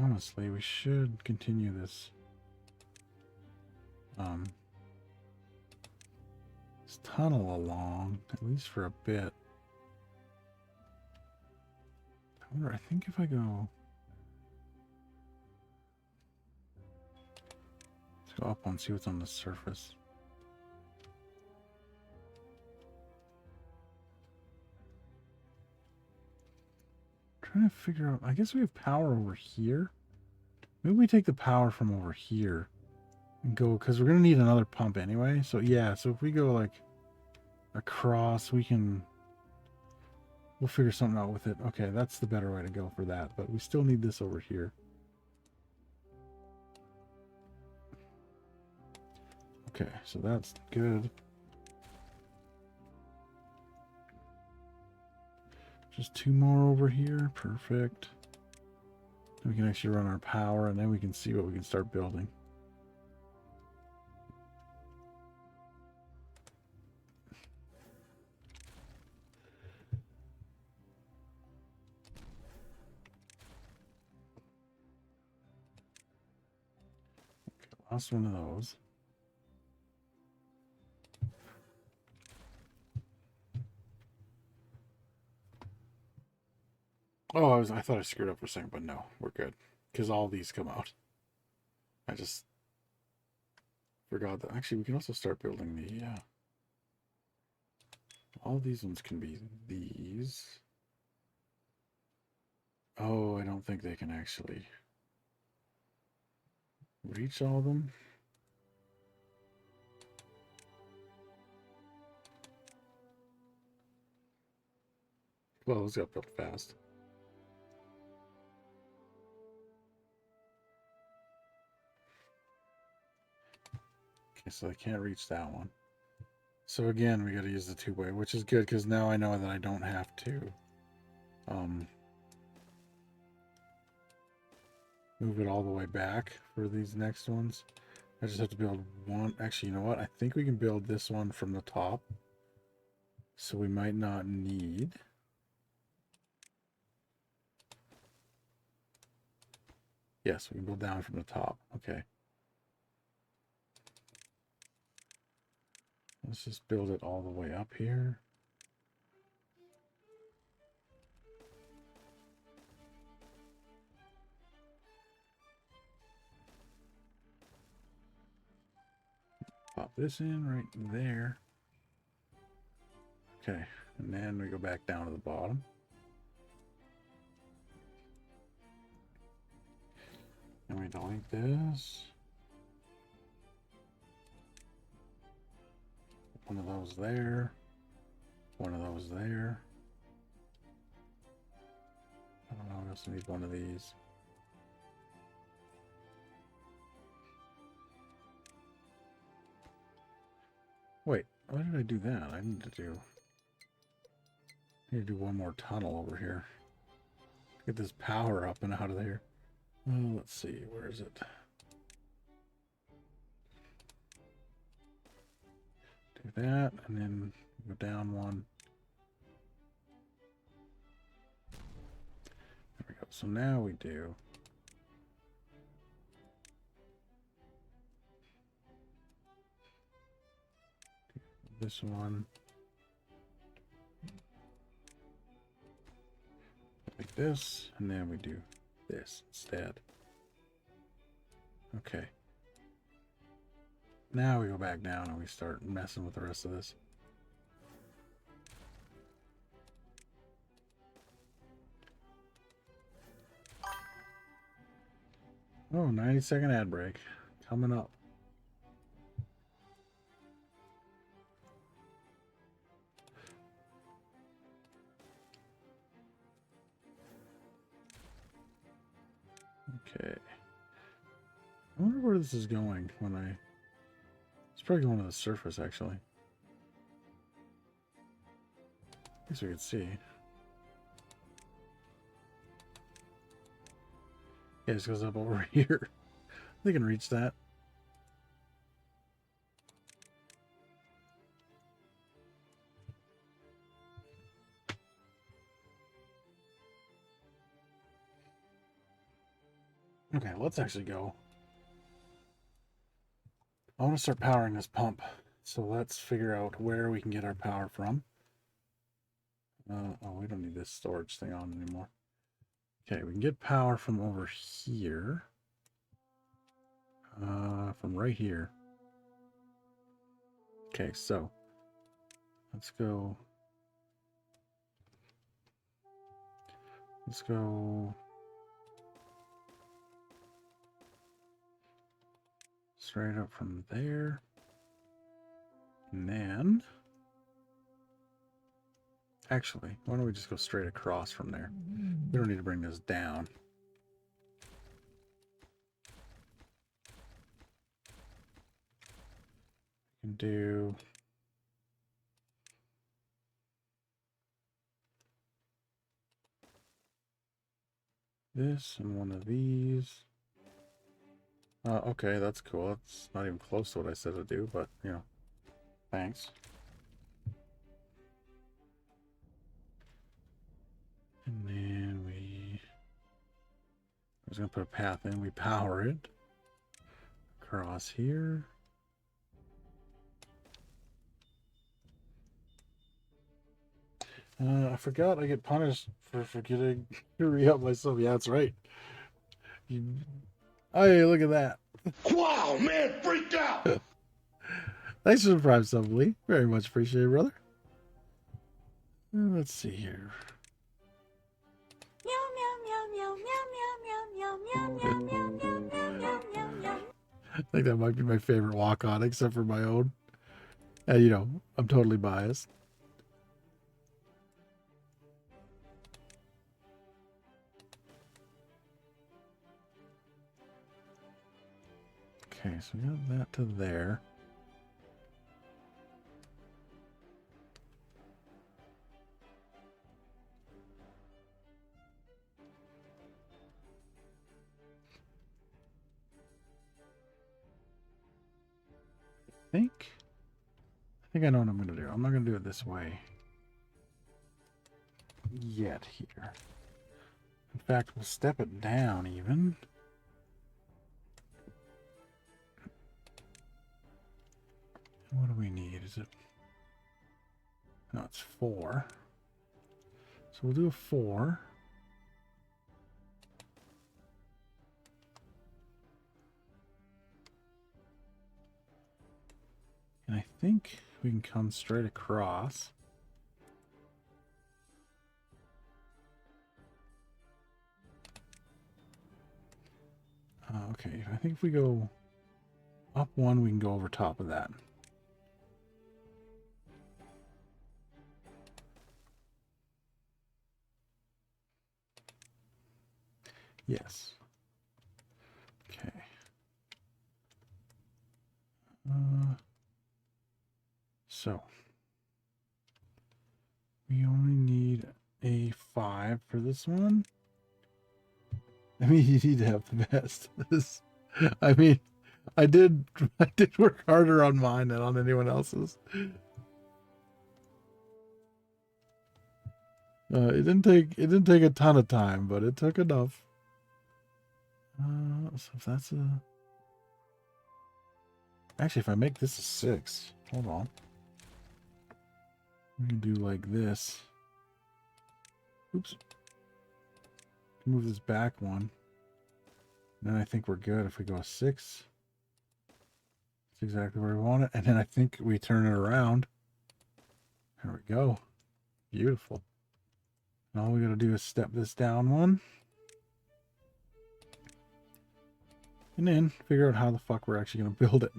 Honestly, we should continue this this tunnel along, at least for a bit. I wonder, I think if I go... Let's go up and see what's on the surface. Trying to figure out, I guess we have power over here. Maybe we take the power from over here and go, because we're going to need another pump anyway. So yeah, so if we go like across, we'll figure something out with it. Okay, that's the better way to go for that, but we still need this over here. Okay, so that's good. Just two more over here. Perfect. Then we can actually run our power, and then we can see what we can start building. Okay, last one of those. Oh, I thought I screwed up for a second, but no, we're good. Because all these come out. I just forgot that. Actually, we can also start building the, all these ones can be these. Oh, I don't think they can actually reach all of them. Well, those got built fast. So I can't reach that one. So again, we got to use the two-way, which is good because now I know that I don't have to move it all the way back for these next ones. I just have to build one. Actually, you know what? I think we can build this one from the top. So we might not need... Yes, we can build down from the top. Okay. Let's just build it all the way up here. Pop this in right there. Okay, and then we go back down to the bottom. And we delete this. One of those there. One of those there. I don't know, I also need one of these. Wait, why did I do that? I need to do one more tunnel over here. Get this power up and out of there. Well, let's see, where is it? Do that, and then go down one. There we go. So now we do this one. Like this, and then we do this instead. Okay. Now we go back down and we start messing with the rest of this. Oh, 90-second ad break coming up. Okay. I wonder where this is going when I... It's probably going to the surface, actually. I guess we could see. Yeah, it just goes up over here. They can reach that. Okay, let's actually go. I want to start powering this pump. So let's figure out where we can get our power from. Oh, we don't need this storage thing on anymore. Okay, we can get power from over here. From right here. Okay, so let's go. Let's go straight up from there. And then, actually, why don't we just go straight across from there? We don't need to bring this down. We can do this and one of these. Okay, that's cool. That's not even close to what I said to do, but, you know, thanks. And then I was going to put a path in. We power it across here. I forgot I get punished for forgetting to re-up myself. Yeah, that's right. Hey, look at that. Wow, man, freaked out. Thanks for the Prime sub, Lee. Very much appreciated, brother. Let's see here. I think that might be my favorite walk on, except for my own. And, you know, I'm totally biased. Okay, so we got that to there. think I know what I'm going to do. I'm not going to do it this way yet here. In fact, we'll step it down even. What do we need? Is it? No, it's 4. So we'll do a 4. And I think we can come straight across. Okay, I think if we go up 1, we can go over top of that. Yes. Okay. So we only need a 5 for this one. I mean, you need to have the best. I mean, I did work harder on mine than on anyone else's. It didn't take a ton of time, but it took enough. So if that's a... Actually, if I make this a 6, hold on. We can do like this. Oops. Move this back 1. Then I think we're good if we go a 6. That's exactly where we want it. And then I think we turn it around. There we go. Beautiful. And all we gotta do is step this down 1. And then figure out how the fuck we're actually gonna build it.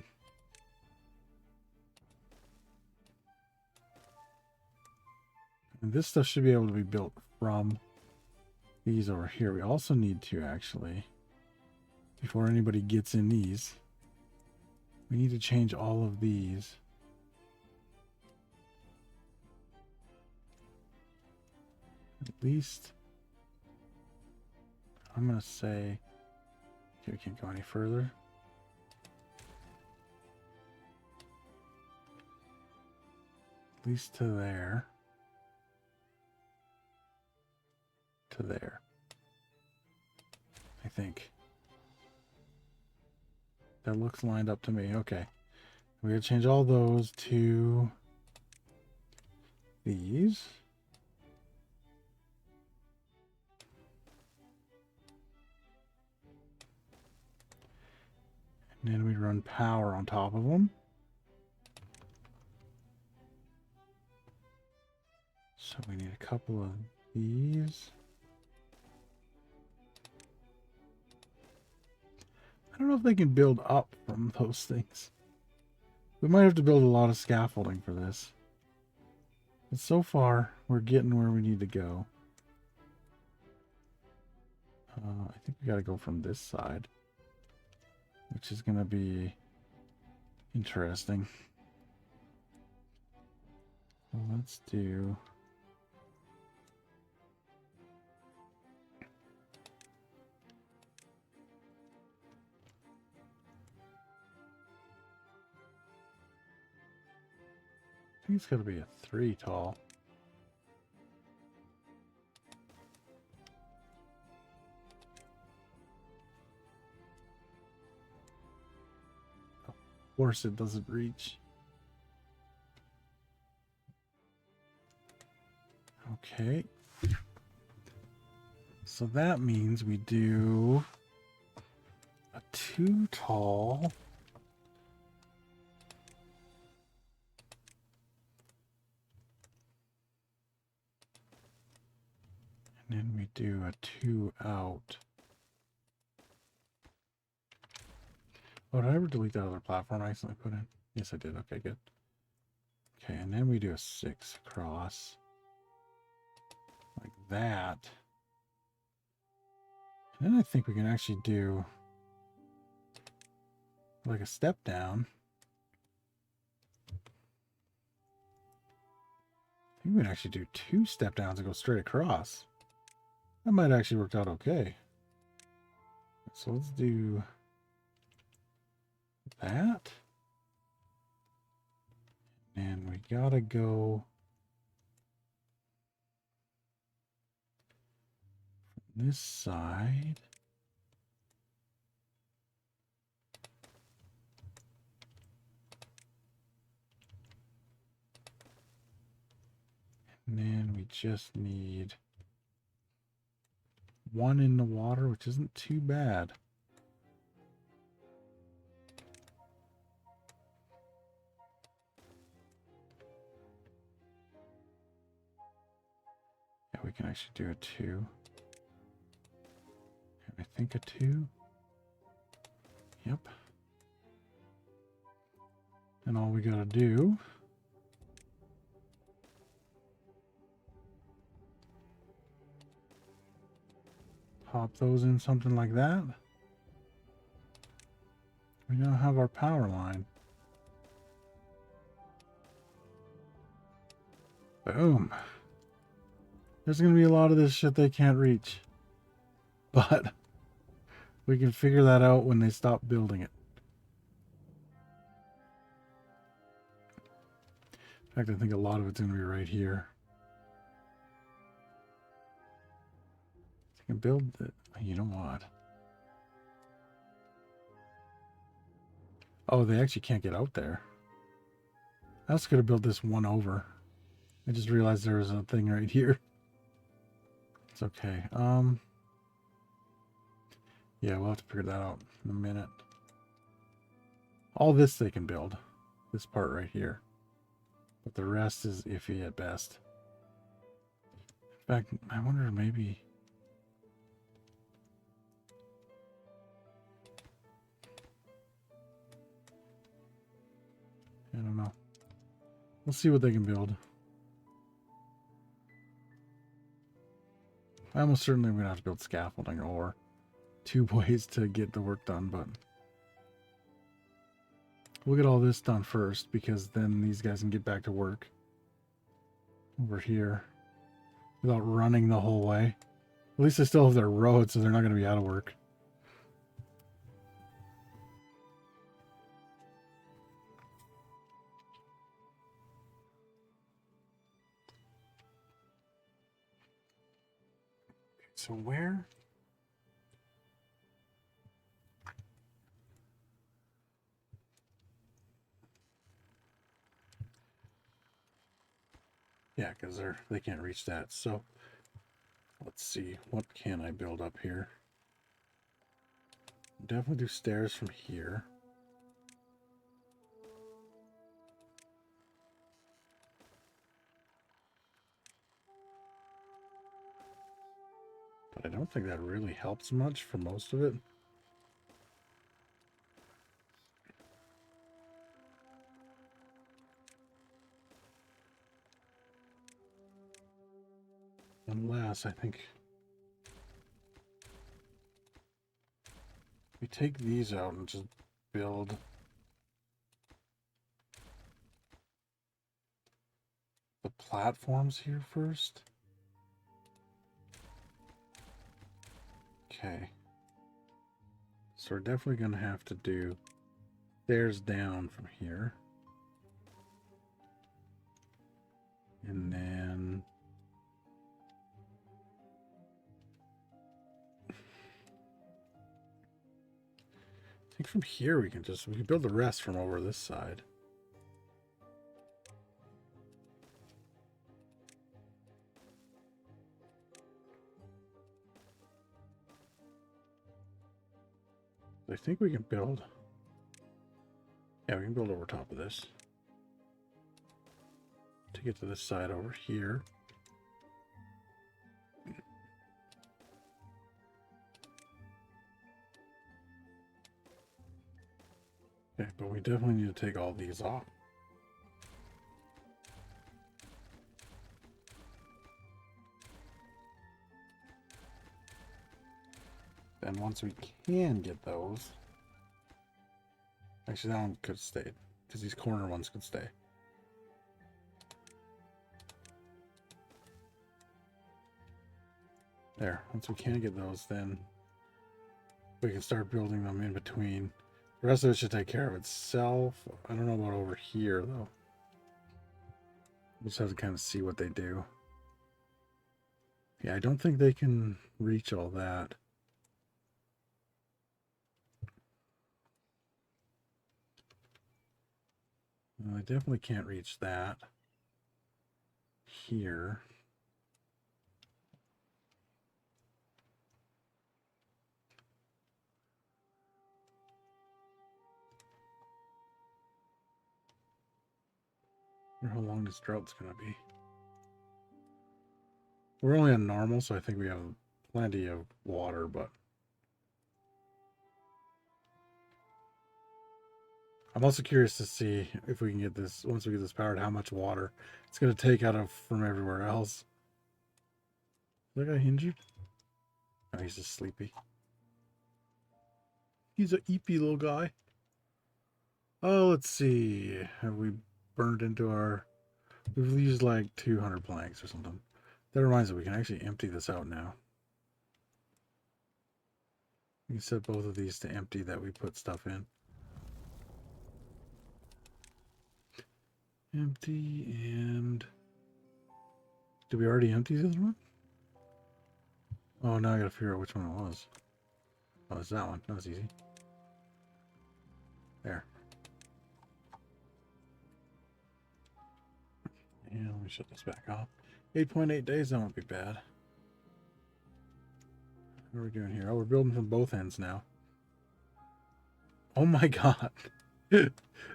And this stuff should be able to be built from these over here. We also need to actually, before anybody gets in these, we need to change all of these. At least, I'm going to say, okay, we can't go any further. At least to there. To there. I think. That looks lined up to me. Okay. We're going to change all those to these. And then we run power on top of them. So we need a couple of these. I don't know if they can build up from those things. We might have to build a lot of scaffolding for this. But so far, we're getting where we need to go. I think we got to go from this side, which is going to be interesting. Well, let's do... I think it's going to be a 3 tall. Of course it doesn't reach. Okay. So that means we do a 2 tall. And then we do a 2 out. Oh, did I ever delete that other platform I accidentally put in? Yes, I did. Okay, good. Okay, and then we do a 6 across. Like that. And then I think we can actually do like a step down. I think we can actually do 2 step downs and go straight across. That might actually work out okay. So let's do that. And we gotta go this side. And then we just need one in the water, which isn't too bad. Yeah, we can actually do a 2. I think a 2. Yep. And all we gotta do pop those in something like that. We now have our power line. Boom. There's going to be a lot of this shit they can't reach. But we can figure that out when they stop building it. In fact, I think a lot of it's going to be right here. I can build it. You know what? Oh, they actually can't get out there. I was going to build this one over. I just realized there was a thing right here. It's okay. Yeah, we'll have to figure that out in a minute. All this they can build. This part right here. But the rest is iffy at best. In fact, I wonder maybe... I don't know. We'll see what they can build. I almost certainly am going to have to build scaffolding or 2 ways to get the work done, but we'll get all this done first because then these guys can get back to work over here without running the whole way. At least they still have their road, so they're not going to be out of work. So where? Yeah, because they can't reach that. So let's see, what can I build up here? Definitely do stairs from here. But I don't think that really helps much for most of it. Unless, I think, we take these out and just build the platforms here first. Okay. So we're definitely going to have to do stairs down from here. And then... I think from here we can build the rest from over this side. I think we can build. Yeah, we can build over top of this. To get to this side over here. Okay, but we definitely need to take all these off. Then once we can get those... Actually, that one could stay, because these corner ones could stay. There, once we can get those, then we can start building them in between. The rest of it should take care of itself. I don't know about over here, though. We'll just have to kind of see what they do. Yeah, I don't think they can reach all that. Well, I definitely can't reach that. Here. I wonder how long this drought's gonna be. We're only on normal, so I think we have plenty of water, but I'm also curious to see if we can get this, once we get this powered, how much water it's going to take out of from everywhere else. Is that guy injured? Oh, he's just sleepy. He's a eepy little guy. Oh, let's see. Have we burned into our... We've used like 200 planks or something. That reminds me, we can actually empty this out now. We can set both of these to empty that we put stuff in. Empty and... Did we already empty the other one? Oh, now I gotta figure out which one it was. Oh, it's that one. That was easy. There. And let me shut this back off. 8.8 days, that won't be bad. What are we doing here? Oh, we're building from both ends now. Oh my god.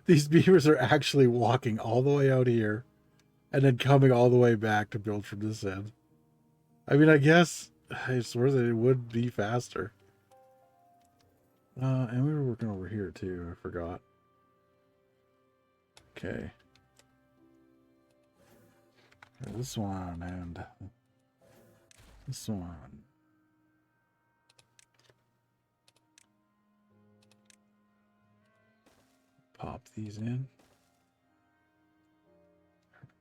These beavers are actually walking all the way out here and then coming all the way back to build from this end. I mean, I guess I swear that it would be faster. And we were working over here too, I forgot. Okay. This one and this one. Pop these in.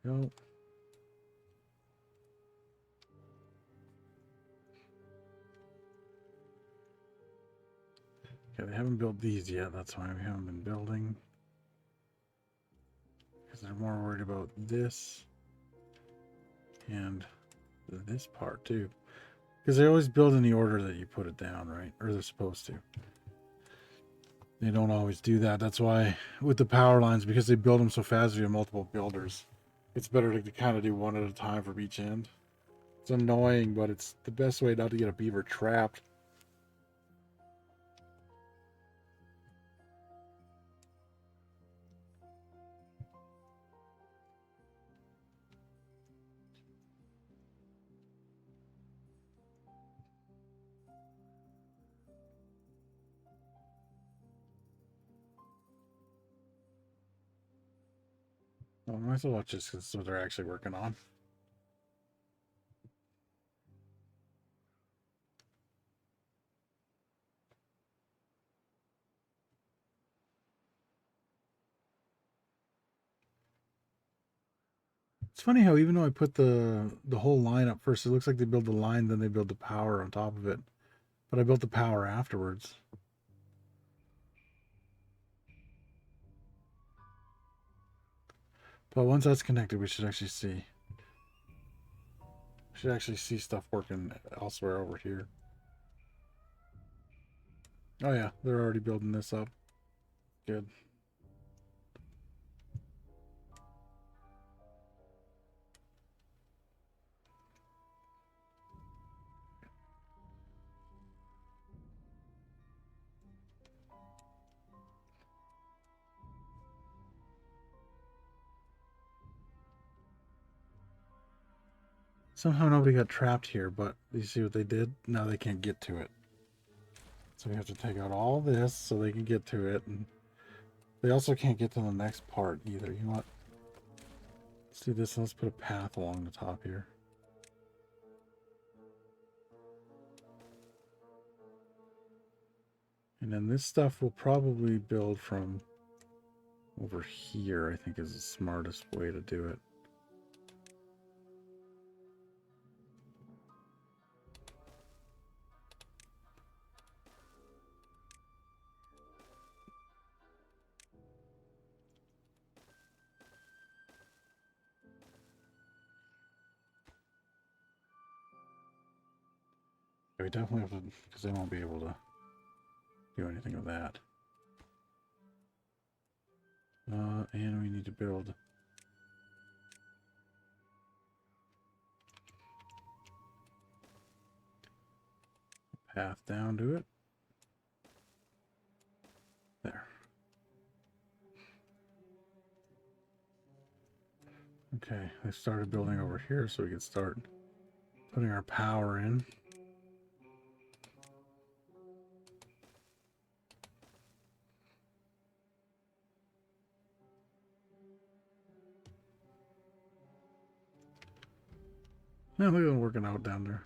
There we go. Okay, they haven't built these yet. That's why we haven't been building. Because they're more worried about this and this part too. Because they always build in the order that you put it down, right? Or they're supposed to. They don't always do that. That's why with the power lines, because they build them so fast, you have multiple builders. It's better to kind of do one at a time from each end. It's annoying, but it's the best way not to get a beaver trapped. Well, I might as well watch this because this is what they're actually working on. It's funny how even though I put the whole line up first, it looks like they build the line, then they build the power on top of it. But I built the power afterwards. But once that's connected, we should actually see. We should actually see stuff working elsewhere over here. Oh yeah, they're already building this up. Good. Somehow nobody got trapped here, but you see what they did? Now they can't get to it. So we have to take out all this so they can get to it. And they also can't get to the next part either. You know what? Let's do this. Let's put a path along the top here. And then this stuff will probably build from over here, I think is the smartest way to do it. we definitely have to, because they won't be able to do anything with that. And we need to build a path down to it. There. Okay, I started building over here so we can start putting our power in. Yeah, look at them working out down there.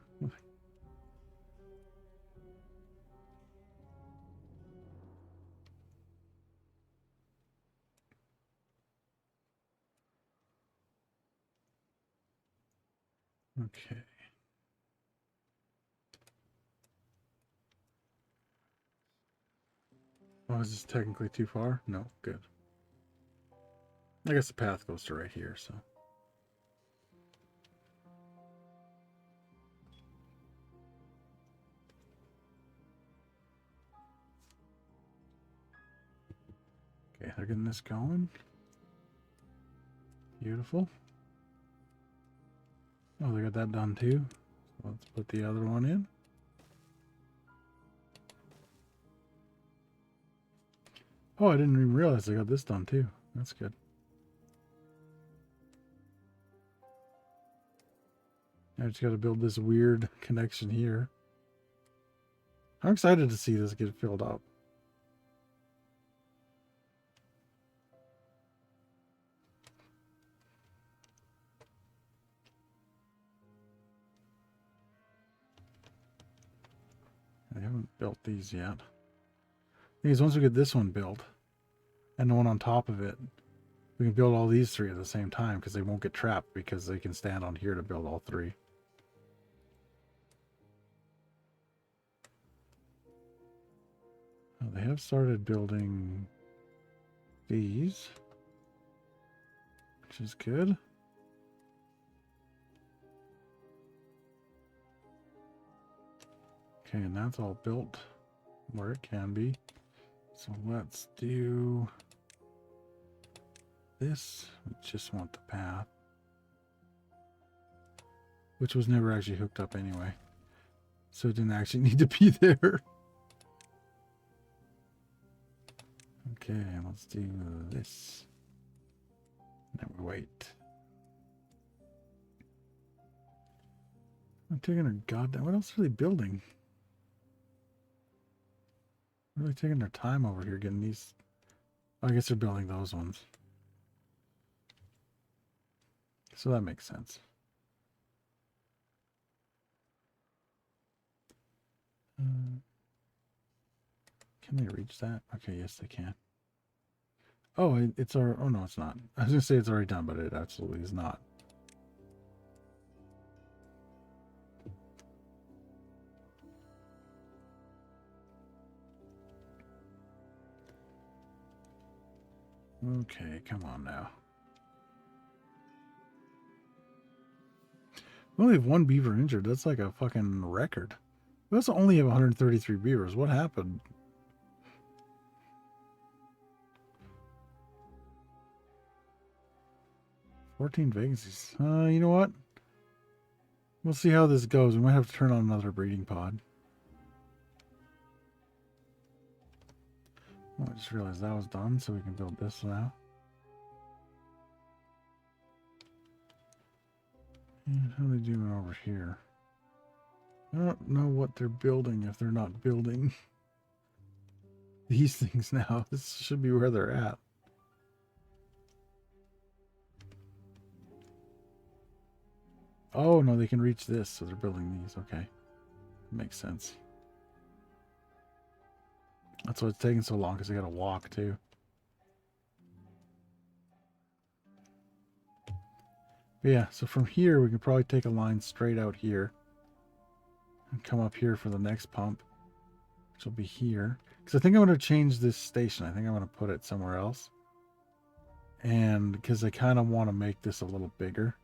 Okay. Oh, is this technically too far? No, good. I guess the path goes to right here, so. Okay, they're getting this going. Beautiful. Oh, they got that done too. So let's put the other one in. Oh, I didn't even realize they got this done too. That's good. I just got to build this weird connection here. I'm excited to see this get filled up. I haven't built these yet. Because once we get this one built, and the one on top of it, we can build all these three at the same time because they won't get trapped because they can stand on here to build all three. Oh, they have started building these, which is good. Okay, and that's all built where it can be. So let's do this. We just want the path, which was never actually hooked up anyway. So it didn't actually need to be there. Okay, let's do this. Then we wait. I'm taking her goddamn. What else are they building? Really taking their time over here getting these. Oh, I guess they're building those ones. So that makes sense. Can they reach that? Okay, yes they can. Oh, it's our. Oh no, it's not. I was gonna say it's already done, but it absolutely is not. Okay, come on now. We only have one beaver injured. That's like a fucking record. We also only have 133 beavers. What happened? $14 vacancies. You know what? We'll see how this goes. We might have to turn on another breeding pod. Oh, I just realized that was done, so we can build this now. And how are they doing over here? I don't know what they're building if they're not building these things now. This should be where they're at. Oh, no, they can reach this, so they're building these. Okay. Makes sense. That's why it's taking so long, because they got to walk, too. But yeah, so from here, we can probably take a line straight out here. And come up here for the next pump, which will be here. Because I think I'm going to change this station. I think I'm going to put it somewhere else. And because I kind of want to make this a little bigger.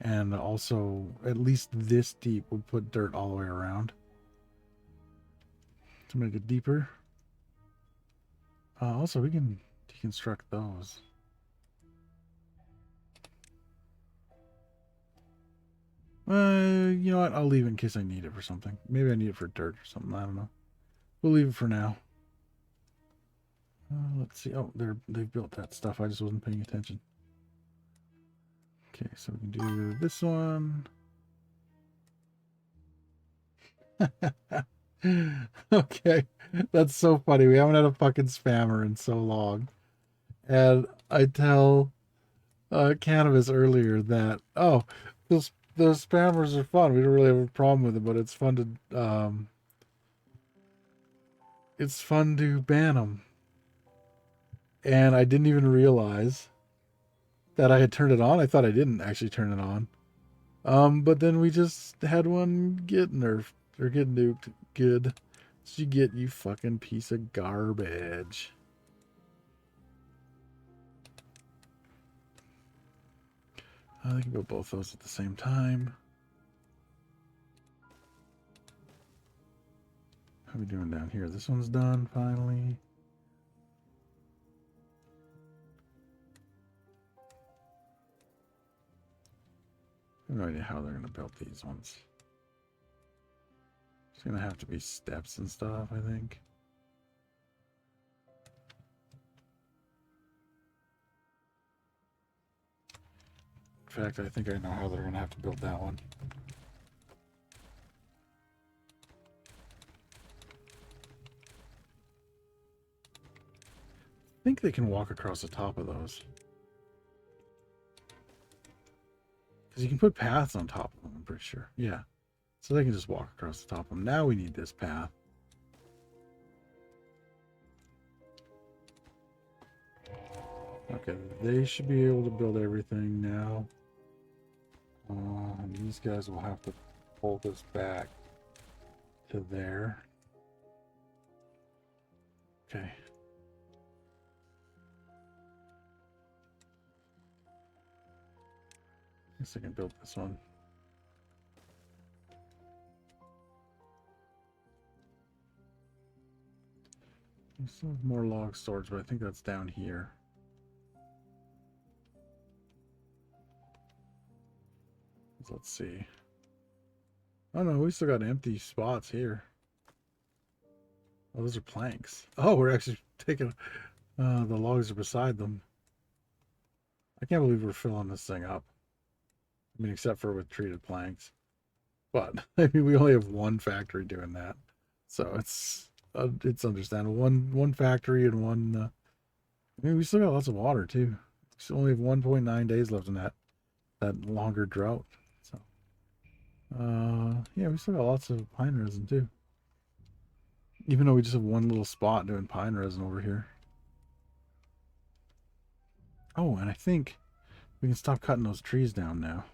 And also, at least this deep, we'll put dirt all the way around to make it deeper. Also, we can deconstruct those. You know what? I'll leave it in case I need it for something. Maybe I need it for dirt or something. I don't know. We'll leave it for now. Let's see. Oh, they've built that stuff. I just wasn't paying attention. Okay, so we can do this one. Okay, that's so funny. We haven't had a fucking spammer in so long. And I tell Cannabis earlier that, oh, the spammers are fun. We don't really have a problem with it, but it's fun to ban them. And I didn't even realize that I had turned it on. I thought I didn't actually turn it on. But then we just had one get nerfed or get nuked. Good. So you get, you fucking piece of garbage. I can build both those at the same time. How are we doing down here? This one's done finally. I have no idea how they're going to build these ones. It's going to have to be steps and stuff, I think. In fact, I think I know how they're going to have to build that one. I think they can walk across the top of those. Because you can put paths on top of them, I'm pretty sure. Yeah. So they can just walk across the top of them. Now we need this path. Okay, they should be able to build everything now. And these guys will have to pull this back to there. Okay. Guess I can build this one. I still have more log storage, but I think that's down here. Let's see. Oh no, we still got empty spots here. Oh, those are planks. Oh, we're actually taking the logs are beside them. I can't believe we're filling this thing up. I mean, except for with treated planks. But I mean, we only have one factory doing that, so it's understandable. One factory and one. I mean, we still got lots of water too. We still only have 1.9 days left in that longer drought. So, yeah, we still got lots of pine resin too. Even though we just have one little spot doing pine resin over here. Oh, and I think we can stop cutting those trees down now.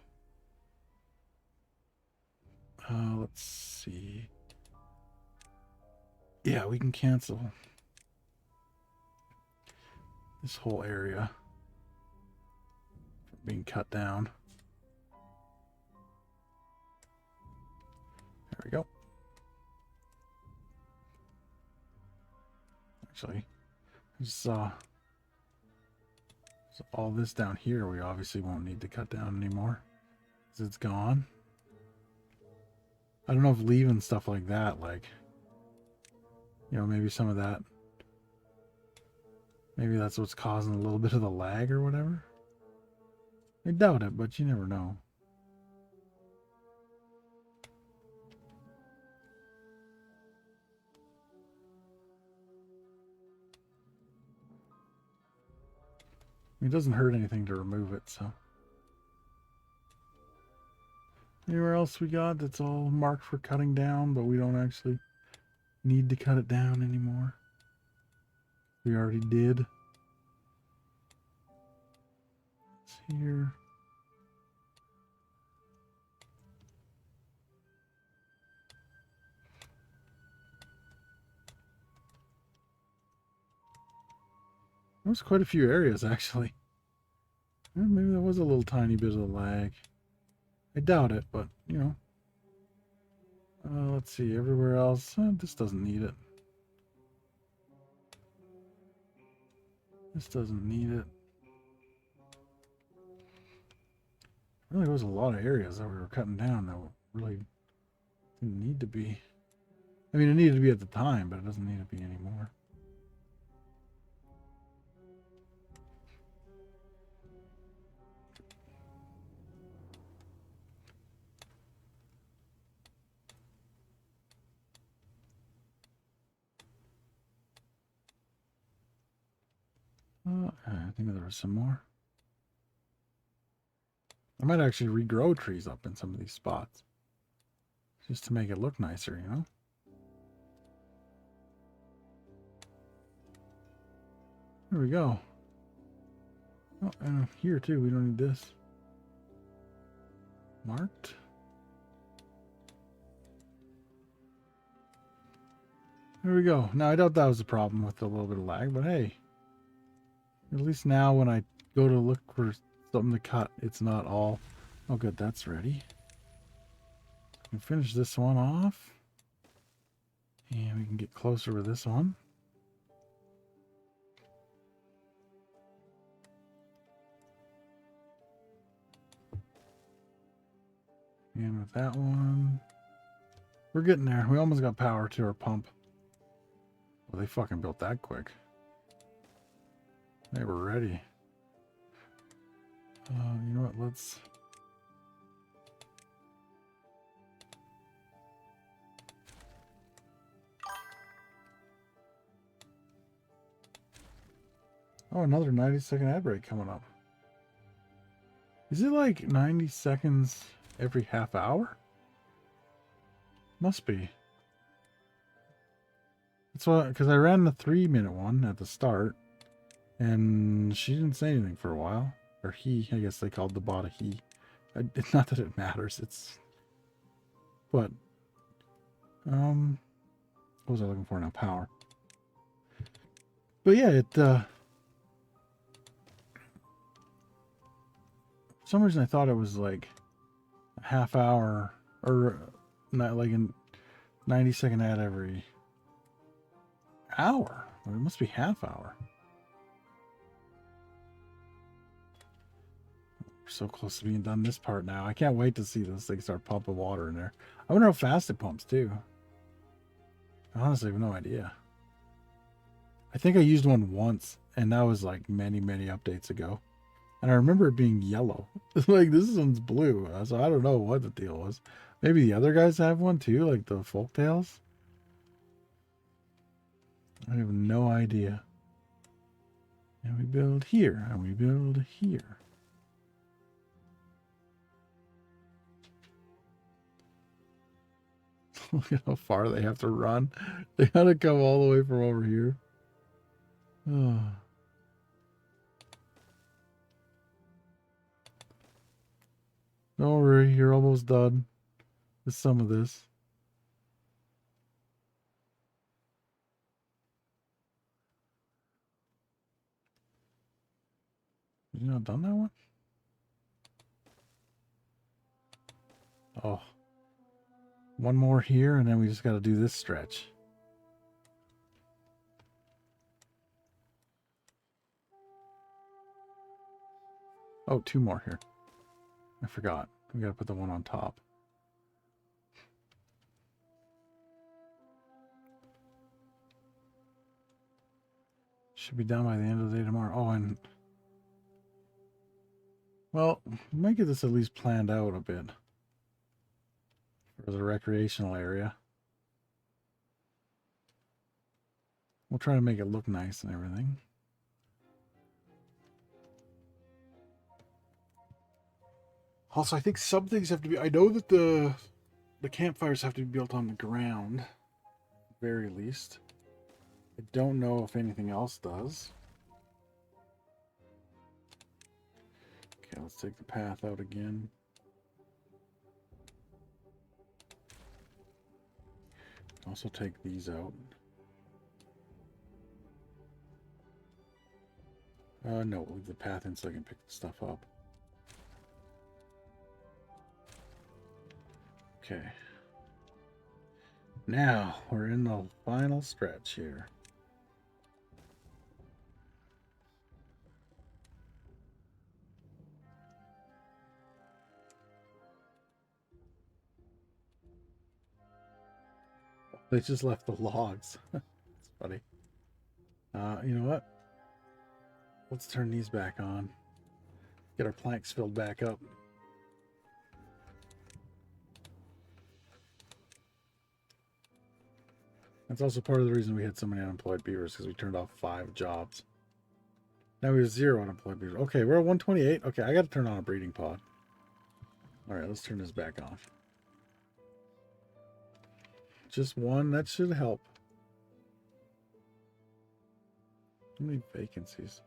Let's see. Yeah, we can cancel this whole area from being cut down. There we go. Actually, I just saw so all this down here we obviously won't need to cut down anymore because it's gone. I don't know if leaving stuff like that, like, you know, maybe some of that, maybe that's what's causing a little bit of the lag or whatever. I doubt it, but you never know. It doesn't hurt anything to remove it, so. Anywhere else we got that's all marked for cutting down, but we don't actually need to cut it down anymore? We already did. It's here. There's quite a few areas, actually. Maybe there was a little tiny bit of lag. I doubt it, but, you know. Let's see, everywhere else, this doesn't need it. This doesn't need it. Really was a lot of areas that we were cutting down that really didn't need to be. I mean, it needed to be at the time, but it doesn't need to be anymore. I think there was some more. I might actually regrow trees up in some of these spots. Just to make it look nicer, you know? There we go. Oh, and here too, we don't need this. Marked. There we go. Now, I doubt that was the problem with a little bit of lag, but hey. At least now when I go to look for something to cut, it's not all... Oh good, that's ready. We can finish this one off. And we can get closer with this one. And with that one... We're getting there. We almost got power to our pump. Well, they fucking built that quick. They were ready. You know what? Let's... Oh, another 90-second ad break coming up. Is it like 90 seconds every half hour? Must be. That's why, because I ran the 3-minute one at the start, and she didn't say anything for a while. Or he, I guess they called the bot a he. It's not that it matters, it's... But, what was I looking for now? Power. But yeah, it, for some reason I thought it was like a half hour, or not like a 90-second ad every hour. Well, it must be half hour. We're so close to being done this part now. I can't wait to see this thing start pumping water in there. I wonder how fast it pumps too. I honestly have no idea. I think I used one once, and that was like many, many updates ago. And I remember it being yellow. Like, this one's blue. So I don't know what the deal was. Maybe the other guys have one too, like the folktales. I have no idea. And we build here, and we build here. Look at how far they have to run. They gotta come all the way from over here. Oh. Don't worry, you're almost done with some of this. You not done that one? Oh. One more here, and then we just got to do this stretch. Oh, 2 more here. I forgot. We got to put the one on top. Should be done by the end of the day tomorrow. Oh, and... Well, we might get this at least planned out a bit. For the recreational area. We'll try to make it look nice and everything. Also, I think some things have to be... I know that the campfires have to be built on the ground. At the very least. I don't know if anything else does. Okay, let's take the path out again. Also take these out. No, leave the path in so I can pick the stuff up. Okay. Now we're in the final stretch here. They just left the logs. It's funny. You know what? Let's turn these back on. Get our planks filled back up. That's also part of the reason we had so many unemployed beavers, because we turned off 5 jobs. Now we have 0 unemployed beavers. Okay, we're at 128. Okay, I got to turn on a breeding pod. All right, let's turn this back on. Just 1, that should help. How many vacancies?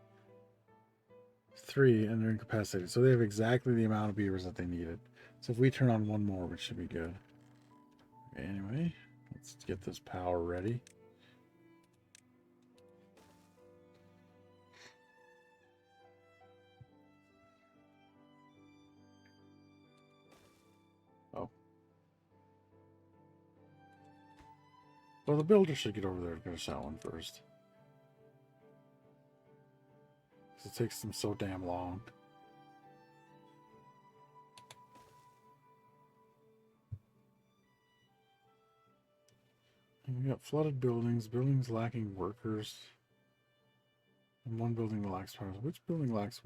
3, and they're incapacitated. So they have exactly the amount of beavers that they needed. So if we turn on 1 more, we should be good. Okay, anyway, let's get this power ready. Oh. Well, the builder should get over there and finish that one first. It takes them so damn long. And we got flooded buildings, buildings lacking workers, and 1 building lacks power. Which building lacks?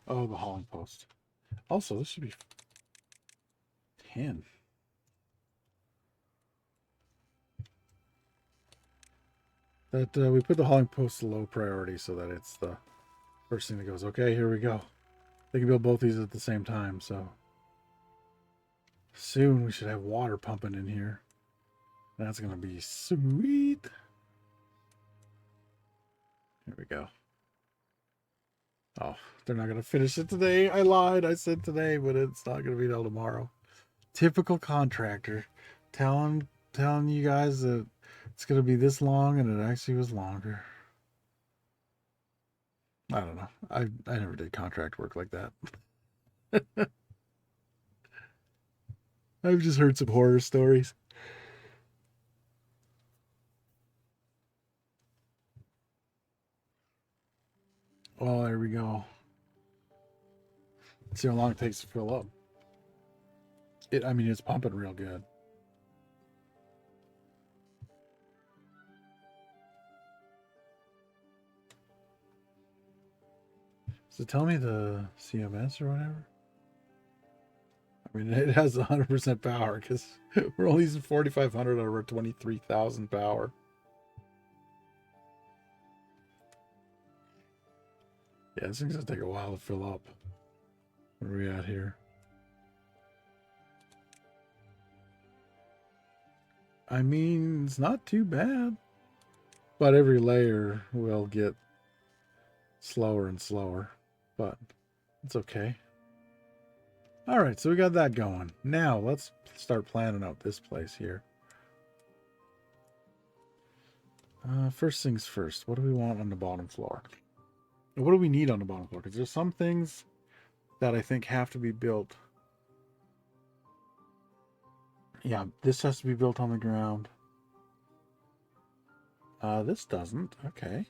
Oh, the hauling post. Also, this should be 10. That we put the hauling post low priority so that it's the first thing that goes. Okay, here we go. They can build both these at the same time, so soon we should have water pumping in here. That's gonna be sweet. Here we go. Oh, they're not gonna finish it today. I lied. I said today, but it's not gonna be till tomorrow. Typical contractor, telling you guys that it's gonna be this long, and it actually was longer. I don't know. I never did contract work like that. I've just heard some horror stories. Oh, there we go. Let's see how long it takes to fill up. I mean, it's pumping real good. So tell me the CMS or whatever. I mean, it has 100% power because we're only using 4,500 out of our 23,000 power. Yeah, this thing's gonna take a while to fill up. Where are we at here? I mean, it's not too bad. But every layer will get slower and slower. But it's okay. Alright, so we got that going. Now, let's start planning out this place here. First things first. What do we want on the bottom floor? What do we need on the bottom floor? Because there's some things that I think have to be built. Yeah, this has to be built on the ground. This doesn't. Okay.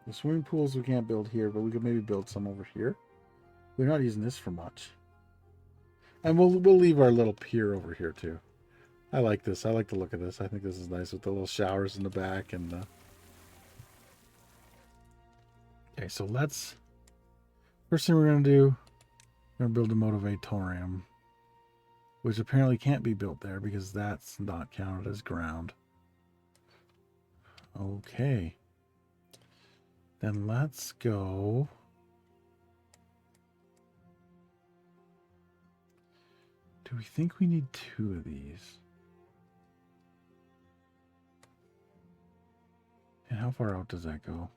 The swimming pools we can't build here, but we could maybe build some over here. We're not using this for much. And we'll leave our little pier over here too. I like this. I like the look of this. I think this is nice with the little showers in the back and the... Okay, so let's... First thing we're going to do, we're going to build a motivatorium, which apparently can't be built there because that's not counted as ground. Okay. Then let's go... Do we think we need 2 of these? And how far out does that go?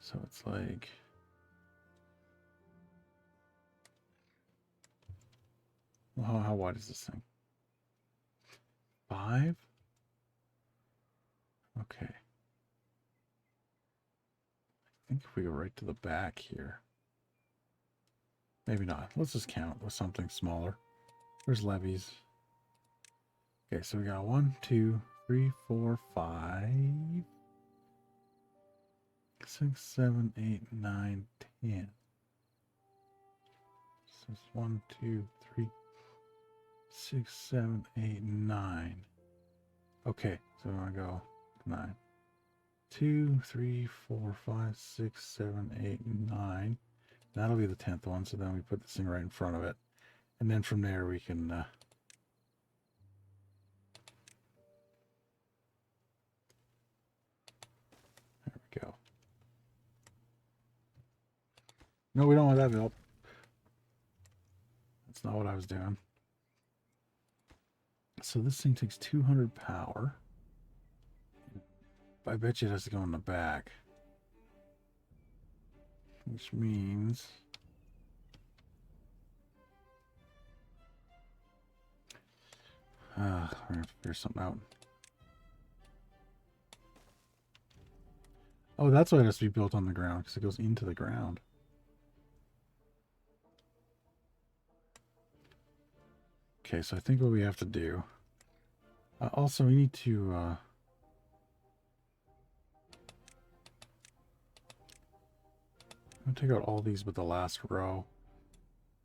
So it's like... Well, how wide is this thing? 5? Okay. think if we go right to the back here. Maybe not. Let's just count with something smaller. Where's levees? Okay, so we got 1, 2, 3, 4, 5, 6, 7, 8, 9, 10. So it's 1, 2, 3, 6, 7, 8, 9. Okay, so we're gonna go 9. 2, 3, 4, 5, 6, 7, 8, 9. That'll be the 10th one. So then we put this thing right in front of it. And then from there we can there we go. No, we don't want that built. That's not what I was doing. So this thing takes 200 power. I bet you it has to go in the back. Which means... we're going to have to figure something out. Oh, that's why it has to be built on the ground, because it goes into the ground. Okay, so I think what we have to do... also, we need to... I'm going to take out all these but the last row.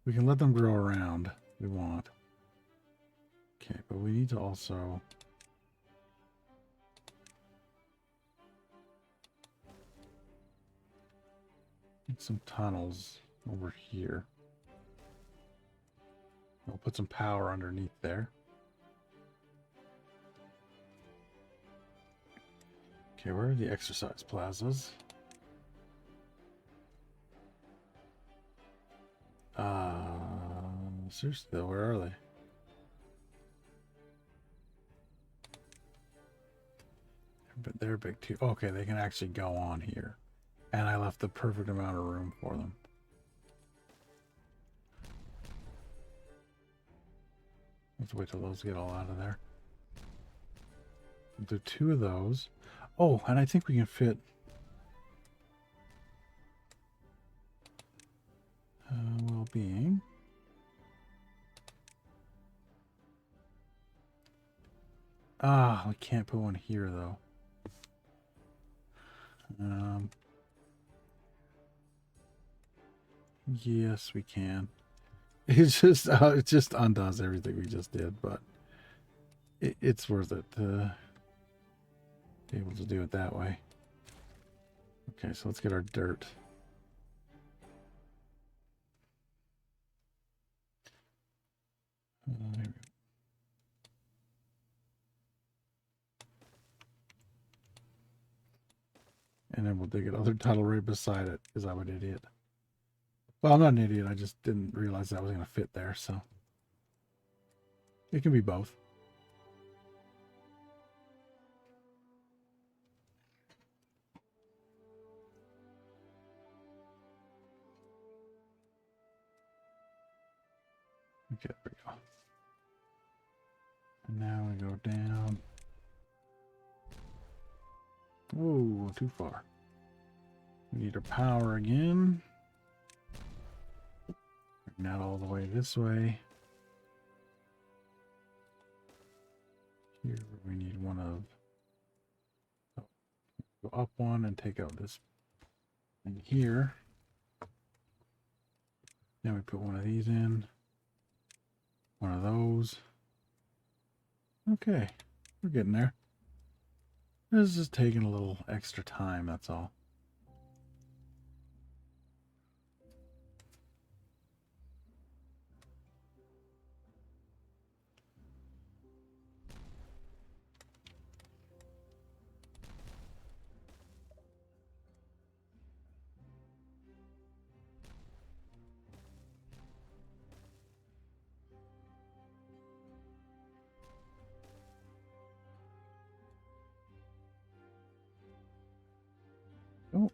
We can let them grow around if we want. Okay, but we need to also... need some tunnels over here. We'll put some power underneath there. Okay, where are the exercise plazas? Seriously though, where are they? But they're big too. Okay, they can actually go on here. And I left the perfect amount of room for them. Let's wait till those get all out of there. Do 2 of those. Oh, and I think we can fit... well-being. Ah, we can't put one here though. Yes, we can. It just undoes everything we just did, but it's worth it to be able to do it that way. Okay, so let's get our dirt. There we go. And then we'll dig another tunnel right beside it, because I'm an idiot. Well, I'm not an idiot. I just didn't realize that was going to fit there, so. It can be both. Okay, there we go. And now we go down. Whoa, too far. We need our power again. Bring that all the way this way. Here we need one of... oh, go up one and take out this thing here. Then we put one of these in. One of those. Okay, we're getting there. This is just taking a little extra time, that's all. Oh.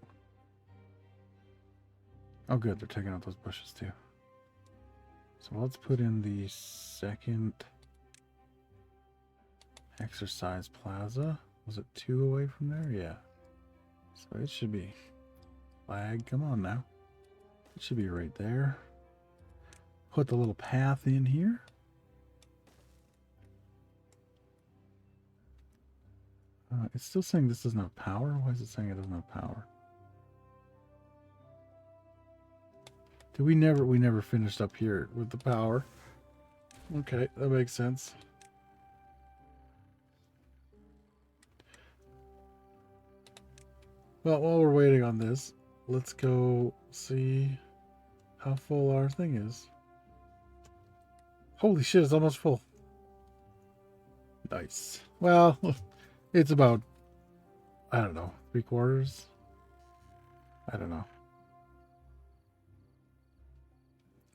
Oh good, they're taking out those bushes too. So let's put in the second exercise plaza. Was it 2 away from there? Yeah. So it should be Lag, come on now. It should be right there. Put the little path in here. It's still saying this doesn't have power. Why is it saying it doesn't have power? Did we never finished up here with the power? Okay, that makes sense. Well, while we're waiting on this, let's go see how full our thing is. Holy shit, it's almost full. Nice. Well, it's about, I don't know, 3/4. I don't know.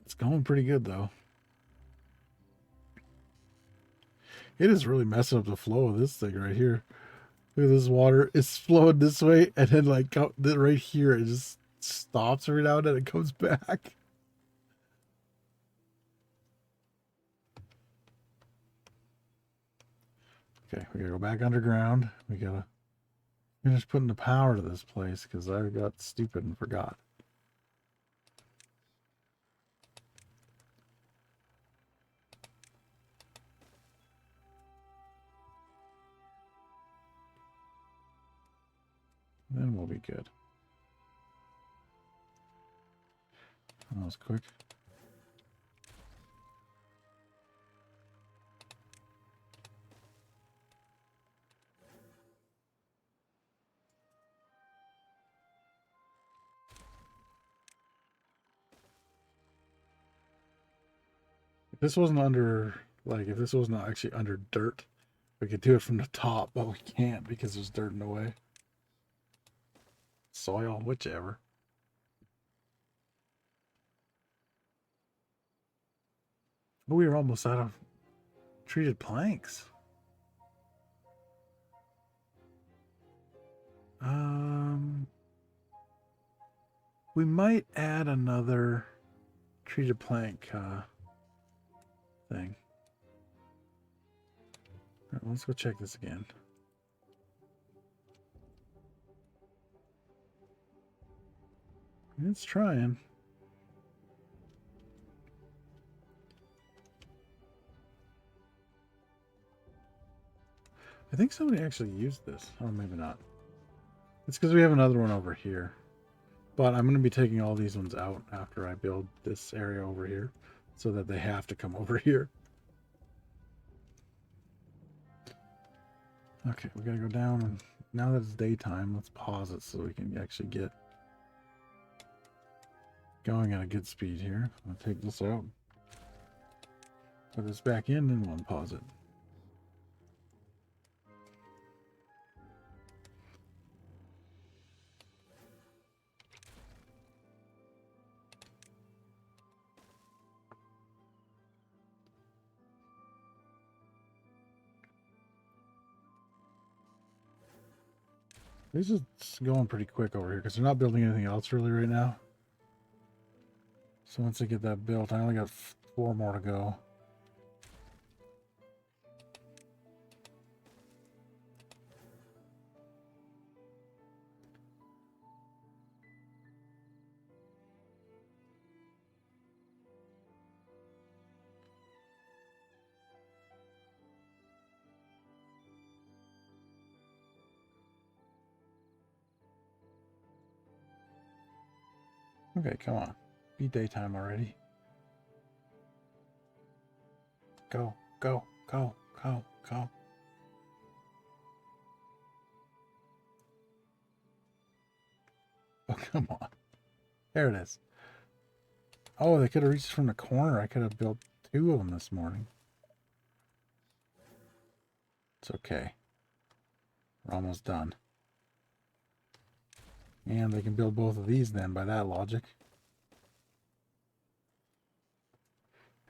It's going pretty good though. It is really messing up the flow of this thing right here. Look at this water. It's flowing this way, and then like right here, it just stops every now and then. It comes back. Okay, we gotta go back underground. We gotta finish putting the power to this place because I got stupid and forgot. Then we'll be good. That was quick. If this wasn't under, like, if this was not actually under dirt, we could do it from the top, but we can't because there's dirt in the way. Soil, whichever. Oh, we were almost out of treated planks. We might add another treated plank thing. All right, let's go check this again. It's trying. I think somebody actually used this. Oh, maybe not. It's because we have another one over here. But I'm going to be taking all these ones out after I build this area over here so that they have to come over here. Okay, we got to go down, and now that it's daytime, let's pause it so we can actually get going at a good speed here. I'll take this out, put this back in, and we'll unpause it. This is going pretty quick over here because they're not building anything else really right now. So once I get that built, I only got 4 more to go. Okay, come on. Be daytime already. Go, go, go, go, go. Oh, come on. There it is. Oh, they could have reached from the corner. I could have built 2 of them this morning. It's okay. We're almost done. And they can build both of these then by that logic.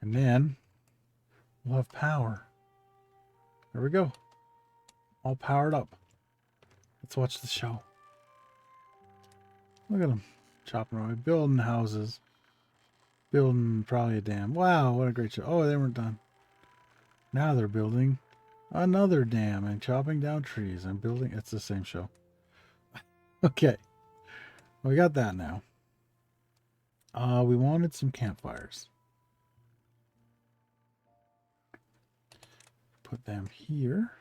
And then we'll have power. There we go. All powered up. Let's watch the show. Look at them chopping away, building houses, building probably a dam. Wow, what a great show. Oh, they weren't done. Now they're building another dam and chopping down trees and building. It's the same show. Okay. Well, we got that now. We wanted some campfires. Put them here.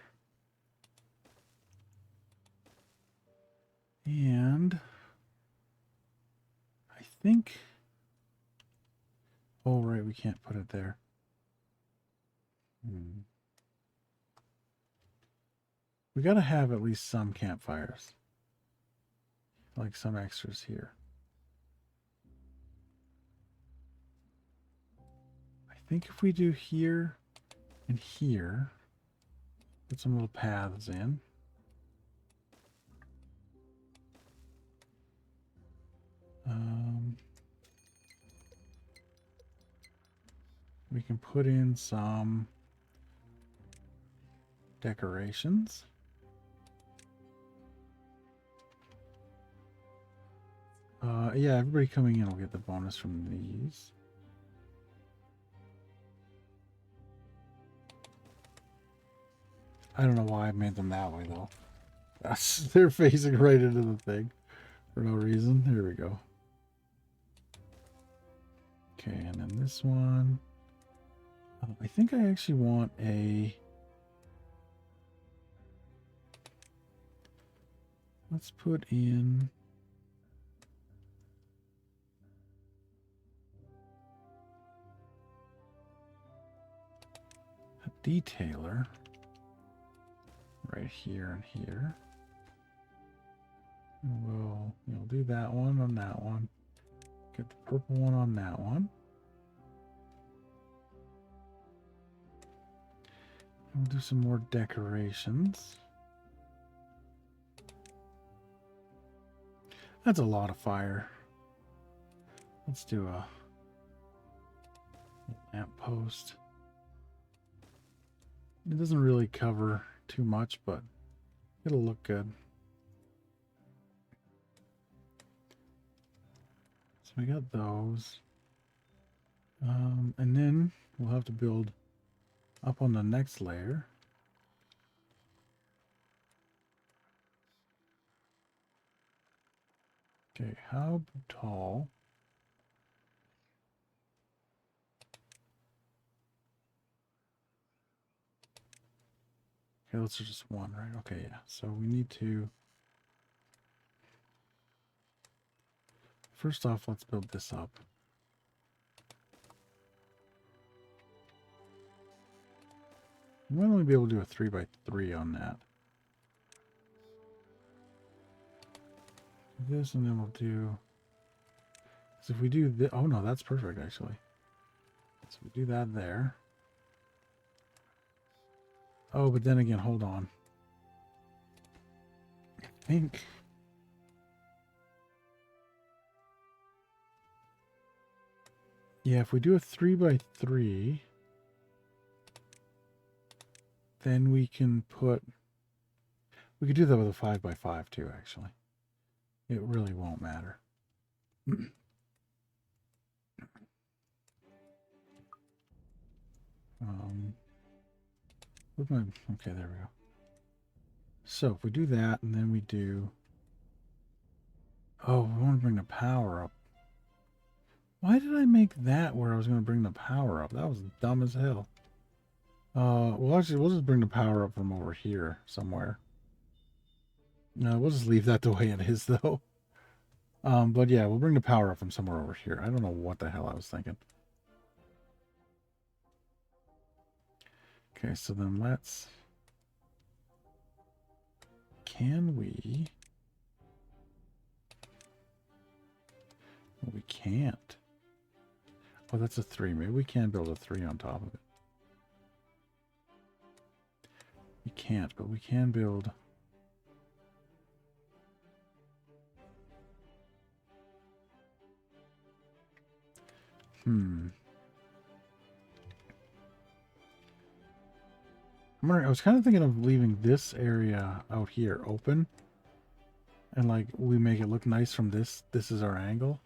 And I think, oh, right, we can't put it there. We got to have at least some campfires. Like some extras here. I think if we do here and here, put some little paths in. We can put in some decorations. Yeah, everybody coming in will get the bonus from these. I don't know why I made them that way though. They're facing right into the thing for no reason. There we go. Okay, and then this one. I think I actually want a... Let's put in... a detailer right here and here. And we'll do that one on that one. Get the purple one on that one. We'll do some more decorations. That's a lot of fire. Let's do a lamp post. It doesn't really cover too much, but it'll look good. So we got those. And then we'll have to build up on the next layer. Okay, how tall? Okay, let's do just one, right? Okay, yeah. So we need to... First off, let's build this up. We might only be able to do a 3x3 on that. This, and then we'll do... So if we do this... Oh, no, that's perfect, actually. So we do that there. Oh, but then again, hold on. I think... Yeah, if we do a 3x3, then we can put... We could do that with a 5x5 too, actually. It really won't matter. Okay, there we go. So if we do that, and then we do... Oh, we want to bring the power up. Why did I make that where I was going to bring the power up? That was dumb as hell. Well, actually, we'll just bring the power up from over here somewhere. No, we'll just leave that the way it is, though. But yeah, we'll bring the power up from somewhere over here. I don't know what the hell I was thinking. Okay, so then let's... Can we... Well, we can't. Oh, that's a 3. Maybe we can build a 3 on top of it. We can't, but we can build... I was kind of thinking of leaving this area out here open. And like, we make it look nice from this. This is our angle.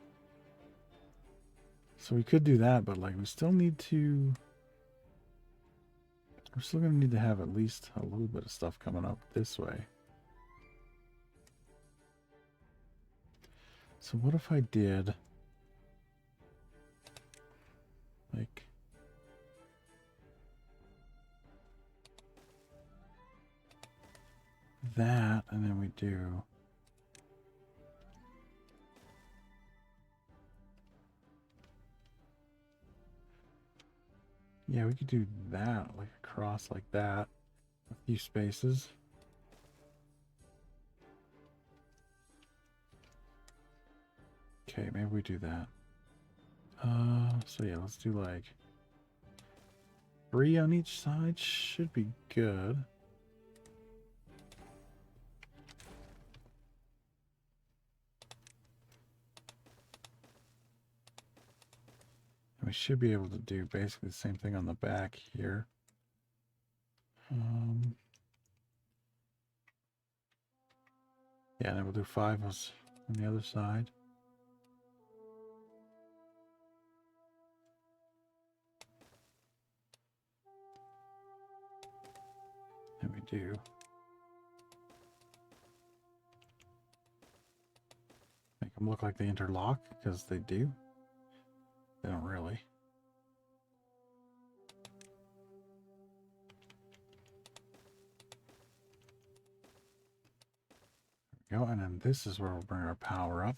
So we could do that, but like, we still need to... We're still going to need to have at least a little bit of stuff coming up this way. So what if I did like that, and then we do we could do that like across like that, a few spaces. Okay, maybe we do that. So yeah, let's do like 3 on each side. Should be good. We should be able to do basically the same thing on the back here. Yeah, and then we'll do 5 on the other side. And we do. Make them look like they interlock, because they do. They don't really. There we go, and then this is where we'll bring our power up.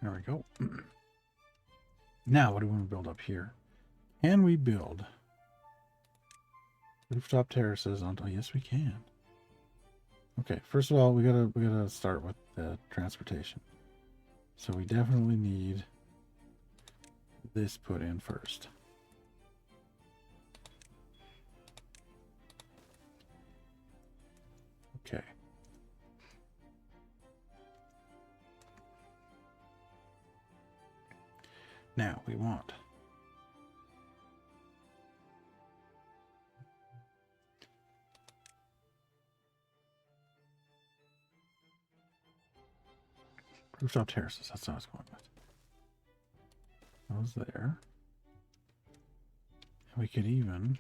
There we go. Now, what do we want to build up here? Can we build rooftop terraces onto? Yes, we can. Okay, first of all, we gotta start with the transportation. So we definitely need this put in first. Okay. Now we want rooftop terraces. That's what I was going with. Those there. We could even.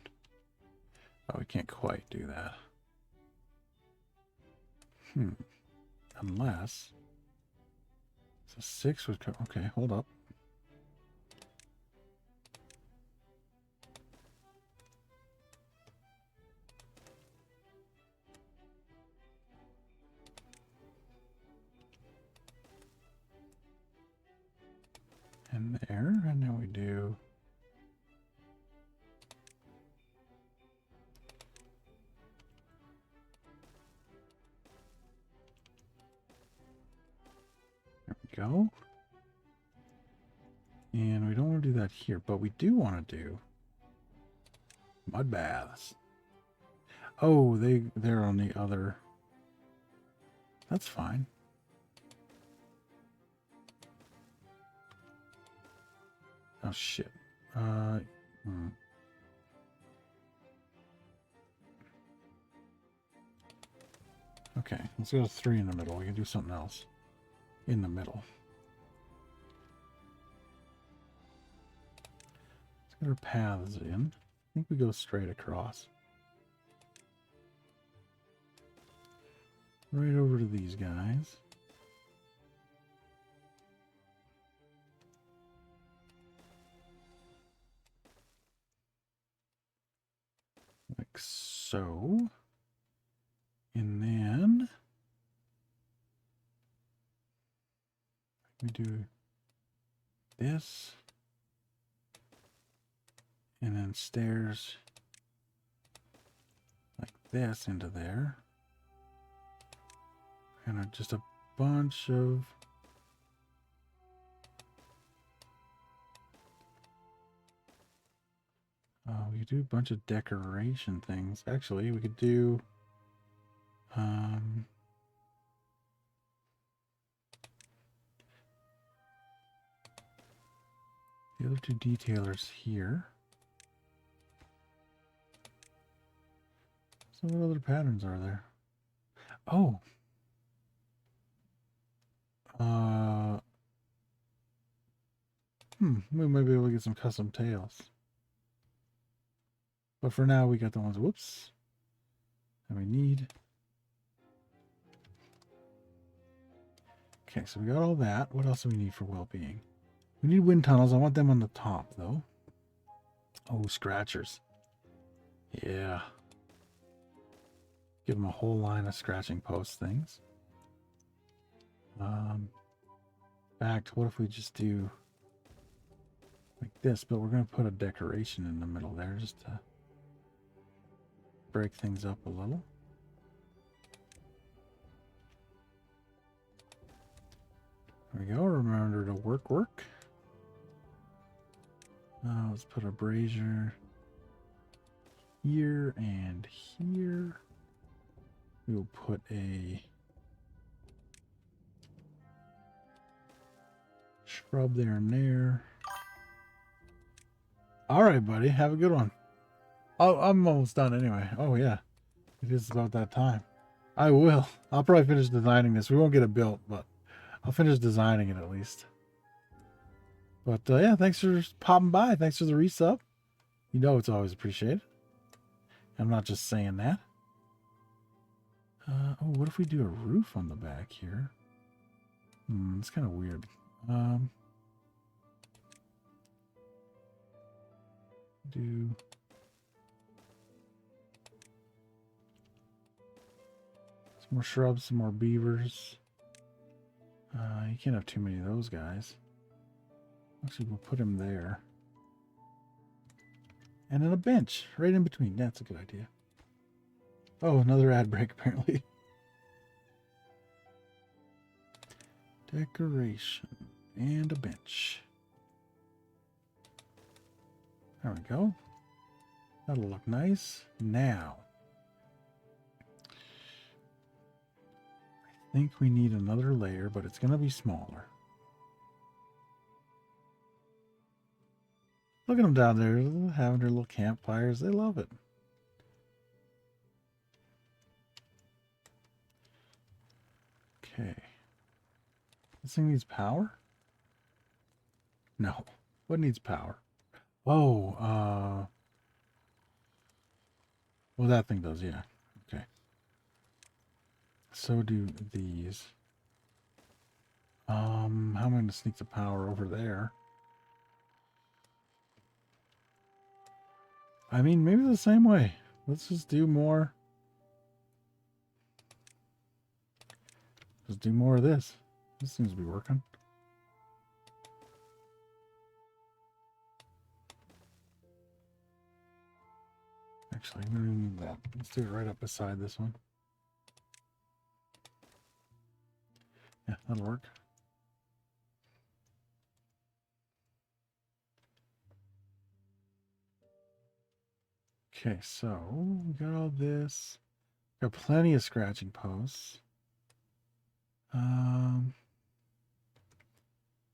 Oh, we can't quite do that. Unless. So 6 would come. Okay, hold up. And there, and now we do. There we go. And we don't want to do that here, but we do want to do mud baths. Oh, they're on the other. That's fine. Oh shit. Okay, let's go to 3 in the middle. We can do something else in the middle. Let's get our paths in. I think we go straight across. Right over to these guys. Like so. And then we do this. And then stairs like this into there. And just a bunch of we could do a bunch of decoration things. Actually, we could do the other 2 detailers here. So what other patterns are there? Oh. We might be able to get some custom tails. But for now, we got the ones, whoops, that we need. Okay, so we got all that. What else do we need for well-being? We need wind tunnels. I want them on the top, though. Oh, scratchers. Yeah. Give them a whole line of scratching post things. In fact, what if we just do like this, but we're going to put a decoration in the middle there just to break things up a little. There we go. Remember to work. Let's put a brazier here and here. We will put a shrub there and there. All right, buddy. Have a good one. Oh, I'm almost done anyway. Oh, yeah. It is about that time. I will. I'll probably finish designing this. We won't get it built, but I'll finish designing it at least. But yeah, thanks for popping by. Thanks for the resub. You know it's always appreciated. I'm not just saying that. Oh, what if we do a roof on the back here? It's kind of weird. Do some more shrubs, some more beavers. You can't have too many of those guys. Actually, we'll put him there. And then a bench right in between. That's a good idea. Oh, another ad break apparently. Decoration and a bench. There we go. That'll look nice. Now, I think we need another layer, but it's going to be smaller. Look at them down there having their little campfires. They love it. Okay. This thing needs power? No. What needs power? Oh, well, that thing does, yeah. Okay. So do these. How am I going to sneak the power over there? I mean, maybe the same way. Let's just do more. Just do more of this. This seems to be working. Actually, we don't need that. Let's do it right up beside this one. Yeah, that'll work. Okay, so we got all this. Got plenty of scratching posts.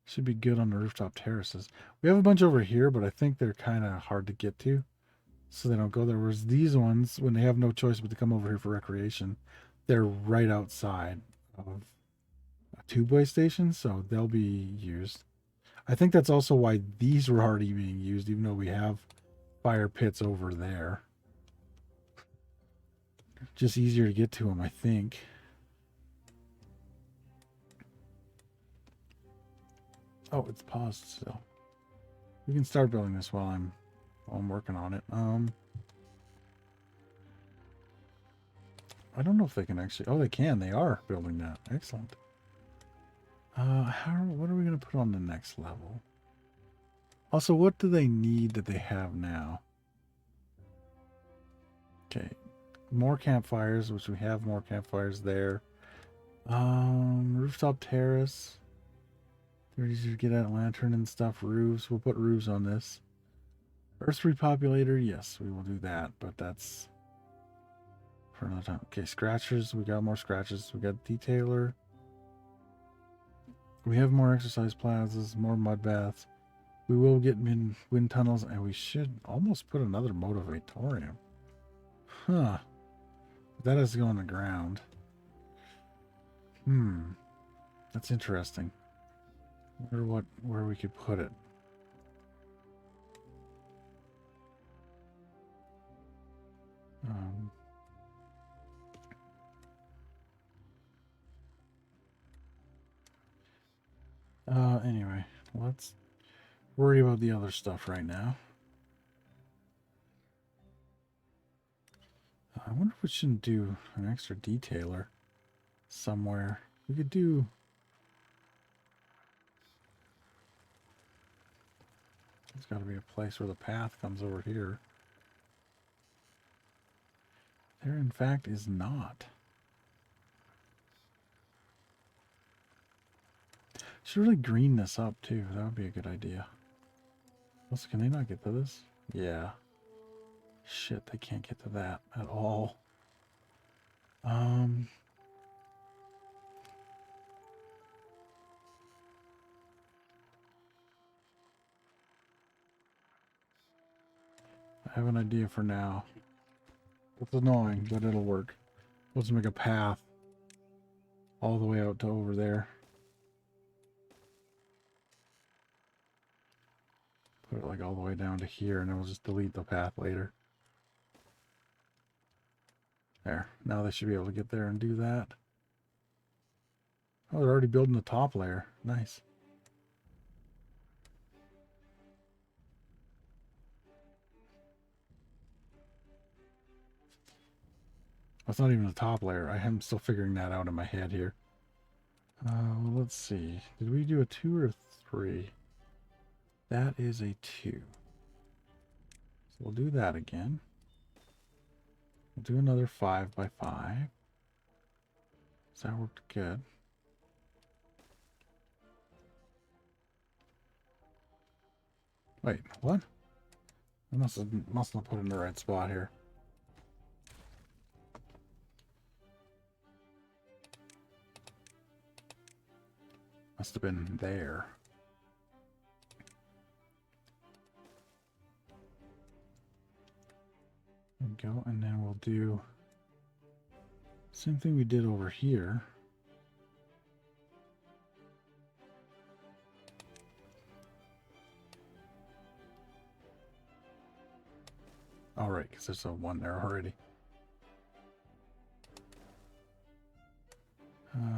Should be good on the rooftop terraces. We have a bunch over here, but I think they're kind of hard to get to, so they don't go there. Whereas these ones, when they have no choice but to come over here for recreation, they're right outside of a tube-way station, so they'll be used. I think that's also why these were already being used, even though we have fire pits over there. Just easier to get to them, I think. Oh, it's paused still. We can start building this while I'm working on it. I don't know if they can actually. Oh, they can. They are building that. Excellent. What are we going to put on the next level? Also, what do they need that they have now? Okay, more campfires, which we have more campfires there. Rooftop terrace. They're easier to get at, lantern and stuff. Roofs. We'll put roofs on this. Earth repopulator. Yes, we will do that, but that's for another time. Okay, scratchers. We got more scratches. We got detailer. We have more exercise plazas, more mud baths. We will get wind tunnels, and we should almost put another motivatorium. Huh. That has to go on the ground. That's interesting. I wonder where we could put it. Um, anyway, let's worry about the other stuff right now. I wonder if we shouldn't do an extra detailer somewhere. We could do... There's got to be a place where the path comes over here. There, in fact, is not. Should really green this up, too. That would be a good idea. Also, can they not get to this? Yeah. Shit, they can't get to that at all. I have an idea for now. It's annoying, but it'll work. Let's make a path all the way out to over there. Put it like all the way down to here, and then we'll just delete the path later. There. Now they should be able to get there and do that. Oh, they're already building the top layer. Nice. That's not even the top layer. I am still figuring that out in my head here. Well, let's see. Did we do a 2 or a 3? That is a 2. So we'll do that again. We'll do another 5 by 5. So that worked good. Wait, what? I must have put it in the right spot here. Must have been there. There we go, and then we'll do same thing we did over here. All right, because there's a 1 there already.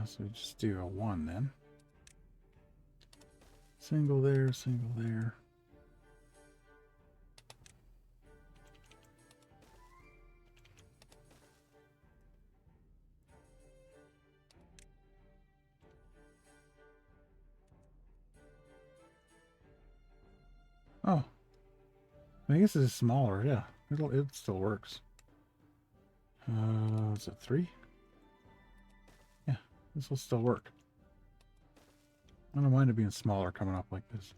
So we just do a 1 then. Single there, single there. Oh, I guess it's smaller. Yeah, it still works. Is it 3? Yeah, this will still work. I don't mind it being smaller coming up like this.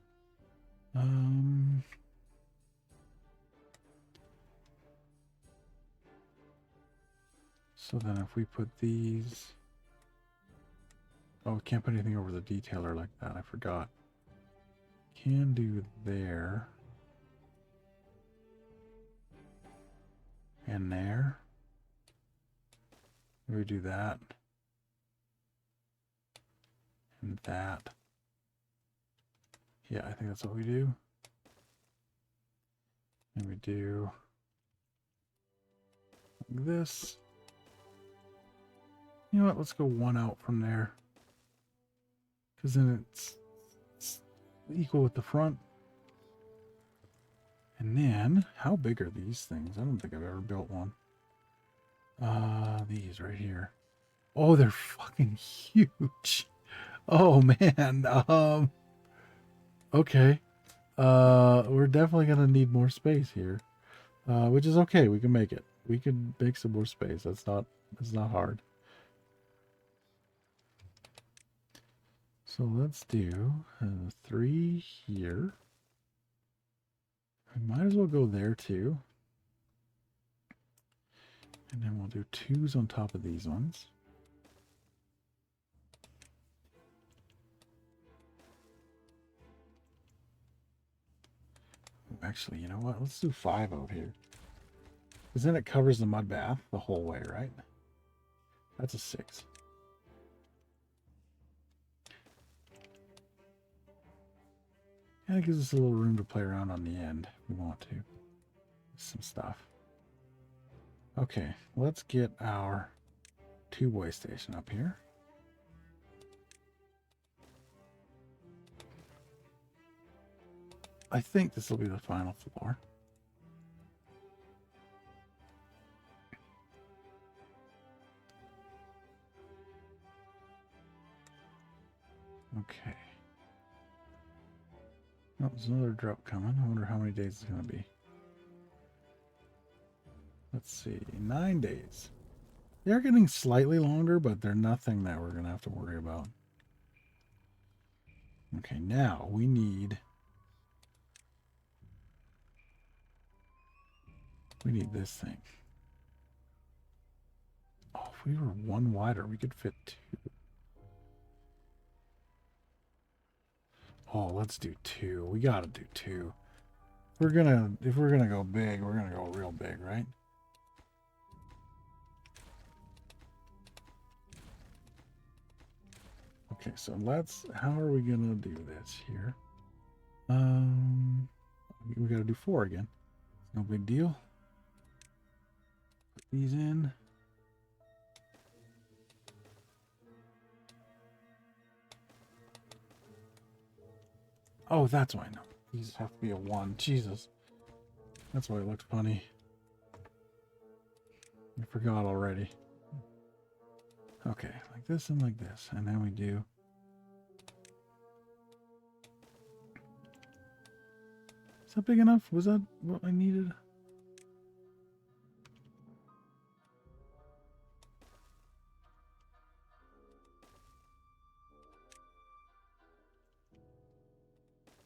So then if we put these... Oh, we can't put anything over the detailer like that. I forgot. Can do there. And there. We do that. And that. Yeah, I think that's what we do. And we do like this. You know what? Let's go 1 out from there. Because then it's equal with the front. And then, how big are these things? I don't think I've ever built one. These right here. Oh, they're fucking huge. Oh, man. Okay. We're definitely going to need more space here. Which is okay. We can make it. We can make some more space. That's not hard. So let's do 3 here. I might as well go there too. And then we'll do 2s on top of these ones. Actually, you know what? Let's do 5 out here. Because then it covers the mud bath the whole way, right? That's a 6. Yeah, it gives us a little room to play around on the end if we want to. Some stuff. Okay, let's get our two-way station up here. I think this will be the final floor. Okay. Oh, there's another drought coming. I wonder how many days it's going to be. Let's see. 9 days. They're getting slightly longer, but they're nothing that we're going to have to worry about. Okay, now we need this thing. Oh, if we were one wider, we could fit two. Oh, let's do two. We got to do two. If we're gonna go big, we're gonna go real big, right? Okay, so how are we gonna do this here? We gotta do 4 again. No big deal. Put these in. Oh, that's why I know. These have to be a 1. Jesus. That's why it looked funny. I forgot already. Okay, like this and like this. And then we do... Is that big enough? Was that what I needed?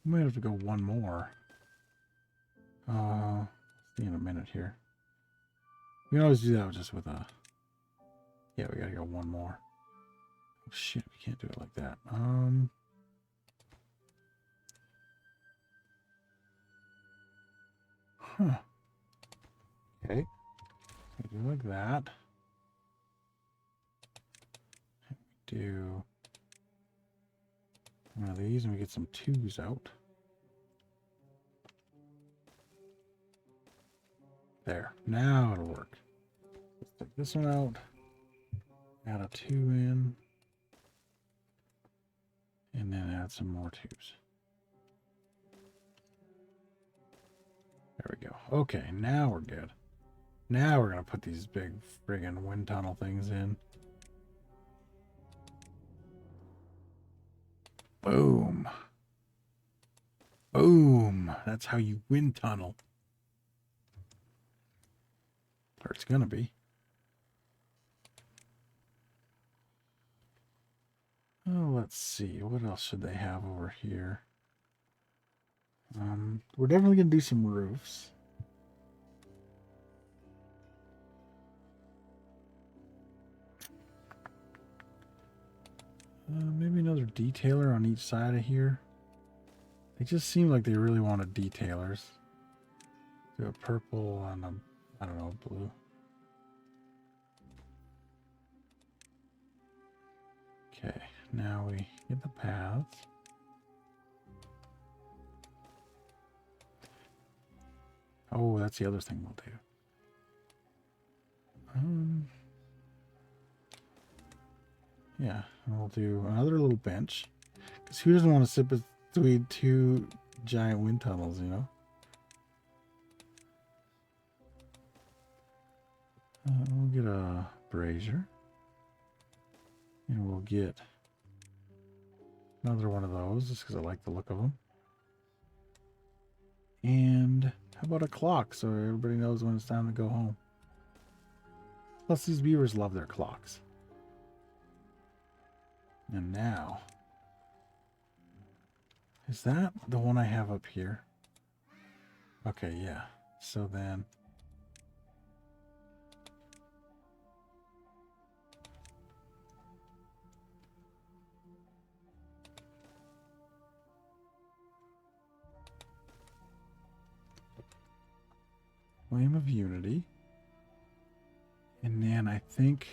We might have to go one more. See in a minute here. We can always do that just with a... Yeah, we gotta go one more. Oh, shit, we can't do it like that. Huh. Okay. So we do like that. We do one of these and we get some 2s out. There. Now it'll work. Let's take this one out. Add a 2 in. And then add some more 2s. There we go. Okay, now we're good. Now we're going to put these big friggin' wind tunnel things in. Boom. Boom. That's how you wind tunnel. Or it's going to be. Oh, let's see. What else should they have over here? We're definitely going to do some roofs. Maybe another detailer on each side of here. They just seem like they really wanted detailers. Do a purple and a, I don't know, blue. Okay, now we get the paths. Oh, that's the other thing we'll do. Yeah, and we'll do another little bench. Because who doesn't want to sit between 2 giant wind tunnels, you know? We'll get a brazier. And we'll get another one of those, just because I like the look of them. And how about a clock so everybody knows when it's time to go home? Plus, these beavers love their clocks. And now, is that the one I have up here? Okay, yeah. So then, Flame of Unity. And then I think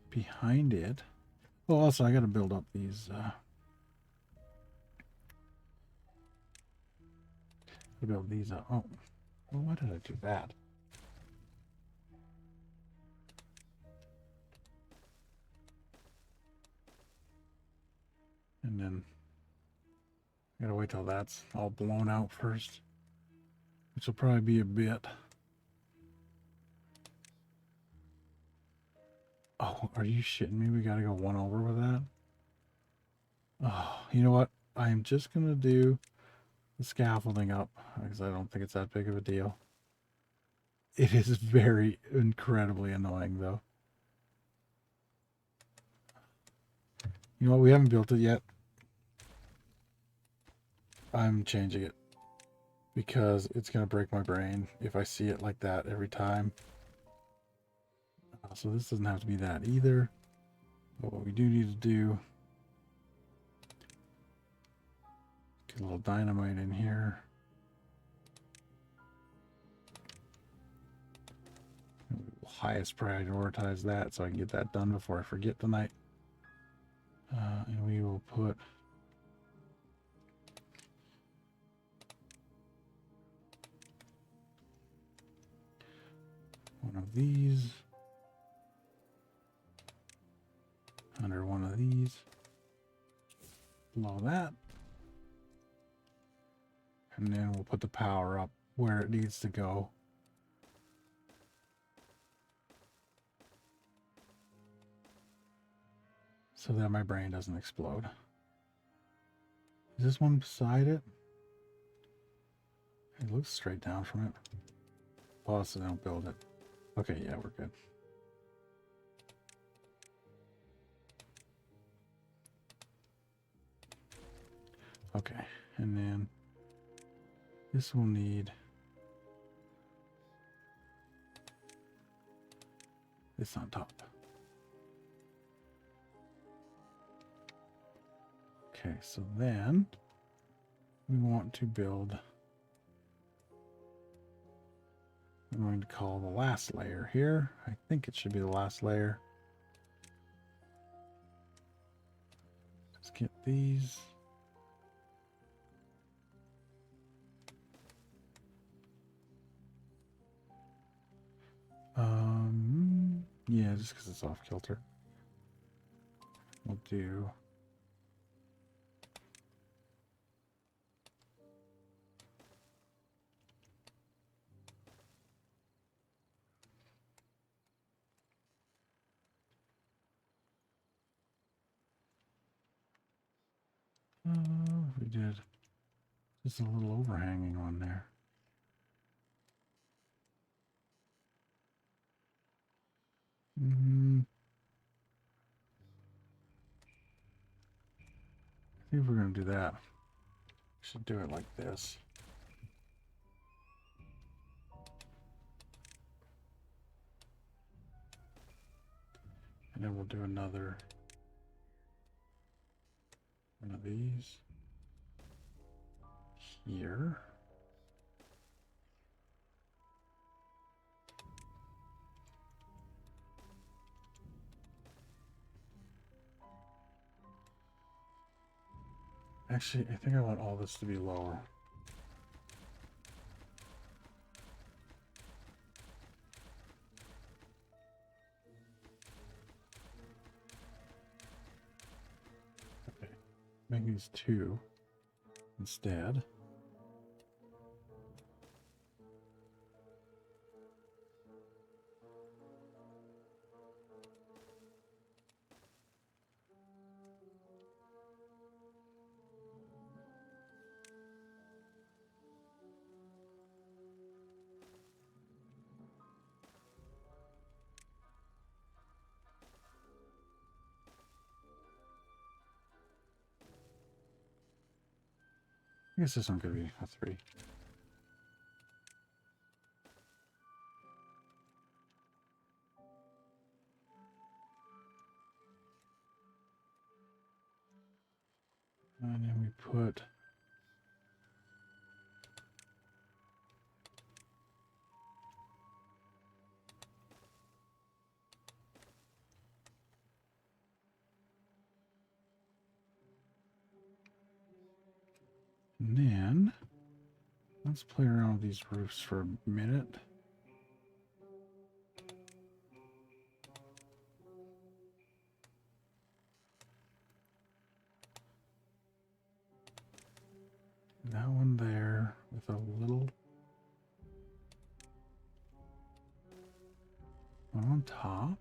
behind it, oh, also I got to build up these, build these up. Oh, well, why did I do that? And then I gotta wait till that's all blown out first, which will probably be a bit. Oh, are you shitting me? We gotta go one over with that? Oh, you know what? I'm just gonna do the scaffolding up because I don't think it's that big of a deal. It is very incredibly annoying though. You know what? We haven't built it yet. I'm changing it because it's gonna break my brain if I see it like that every time. So this doesn't have to be that either. But what we do need to do, get a little dynamite in here. Highest prioritize that so I can get that done before I forget tonight. And we will put one of these under one of these, below that, and then we'll put the power up where it needs to go. So that my brain doesn't explode. Is this one beside it? It looks straight down from it. Pause so they don't build it. Okay, yeah, we're good. Okay, and then this will need this on top. Okay, so then we want to build, I'm going to call the last layer here. I think it should be the last layer. Let's get these. Yeah, just because it's off kilter. We'll do we did just a little overhanging on there. I think if we're going to do that, we should do it like this. And then we'll do another one of these here. Actually, I think I want all this to be lower. Okay, make these two instead. I guess this one could be a 3. And then we put and then let's play around with these roofs for a minute. That one there with a little one on top.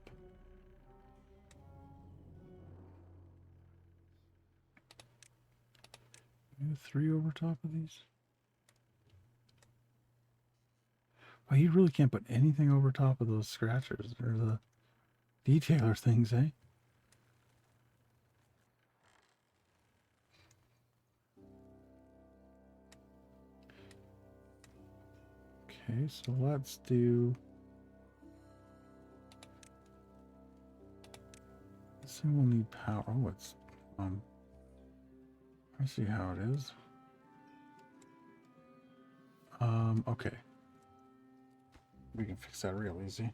Maybe 3 over top of these. Well, you really can't put anything over top of those scratchers or the detailer things, eh? Okay, so let's do... This thing will need power. Oh, it's... I see how it is. Okay. We can fix that real easy.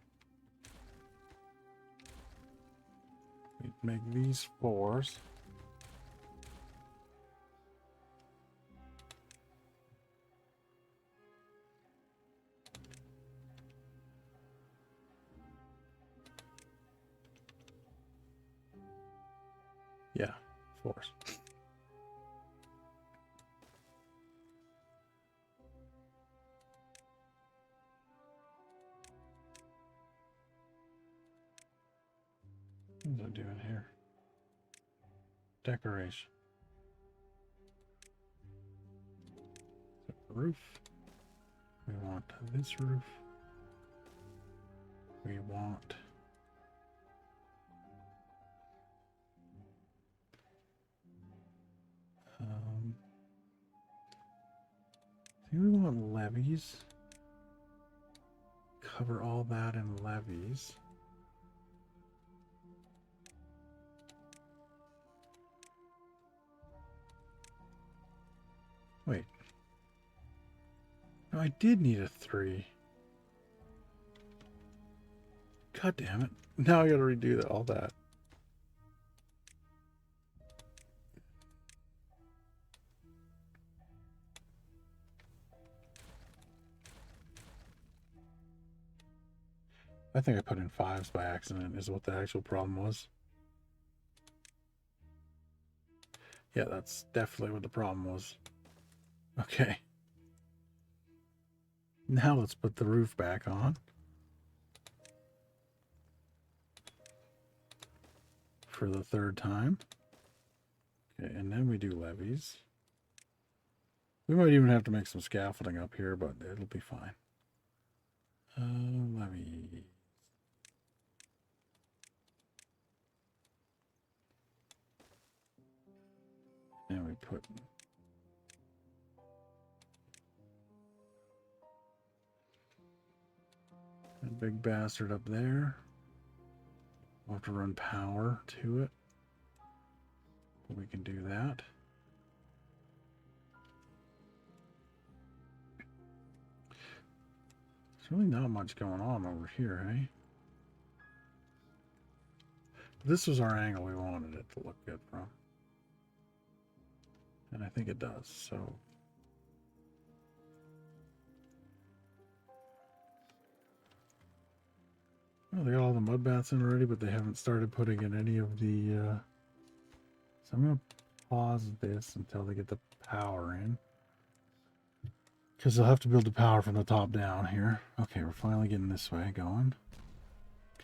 We make these 4s. Yeah, 4s. What was I doing here? Decoration. Roof. We want this roof. We want I think we want levees. Cover all that in levees. Wait. No, I did need a 3. God damn it. Now I gotta redo that, all that. I think I put in 5s by accident is what the actual problem was. Yeah, that's definitely what the problem was. Okay. Now let's put the roof back on. For the 3rd time. Okay, and then we do levees. We might even have to make some scaffolding up here, but it'll be fine. Levees. And we put a big bastard up there. We'll have to run power to it. But we can do that. There's really not much going on over here, eh? This was our angle we wanted it to look good from. And I think it does, so... Well, they got all the mud baths in already, but they haven't started putting in any of the... So I'm going to pause this until they get the power in. Because they'll have to build the power from the top down here. Okay, we're finally getting this way going.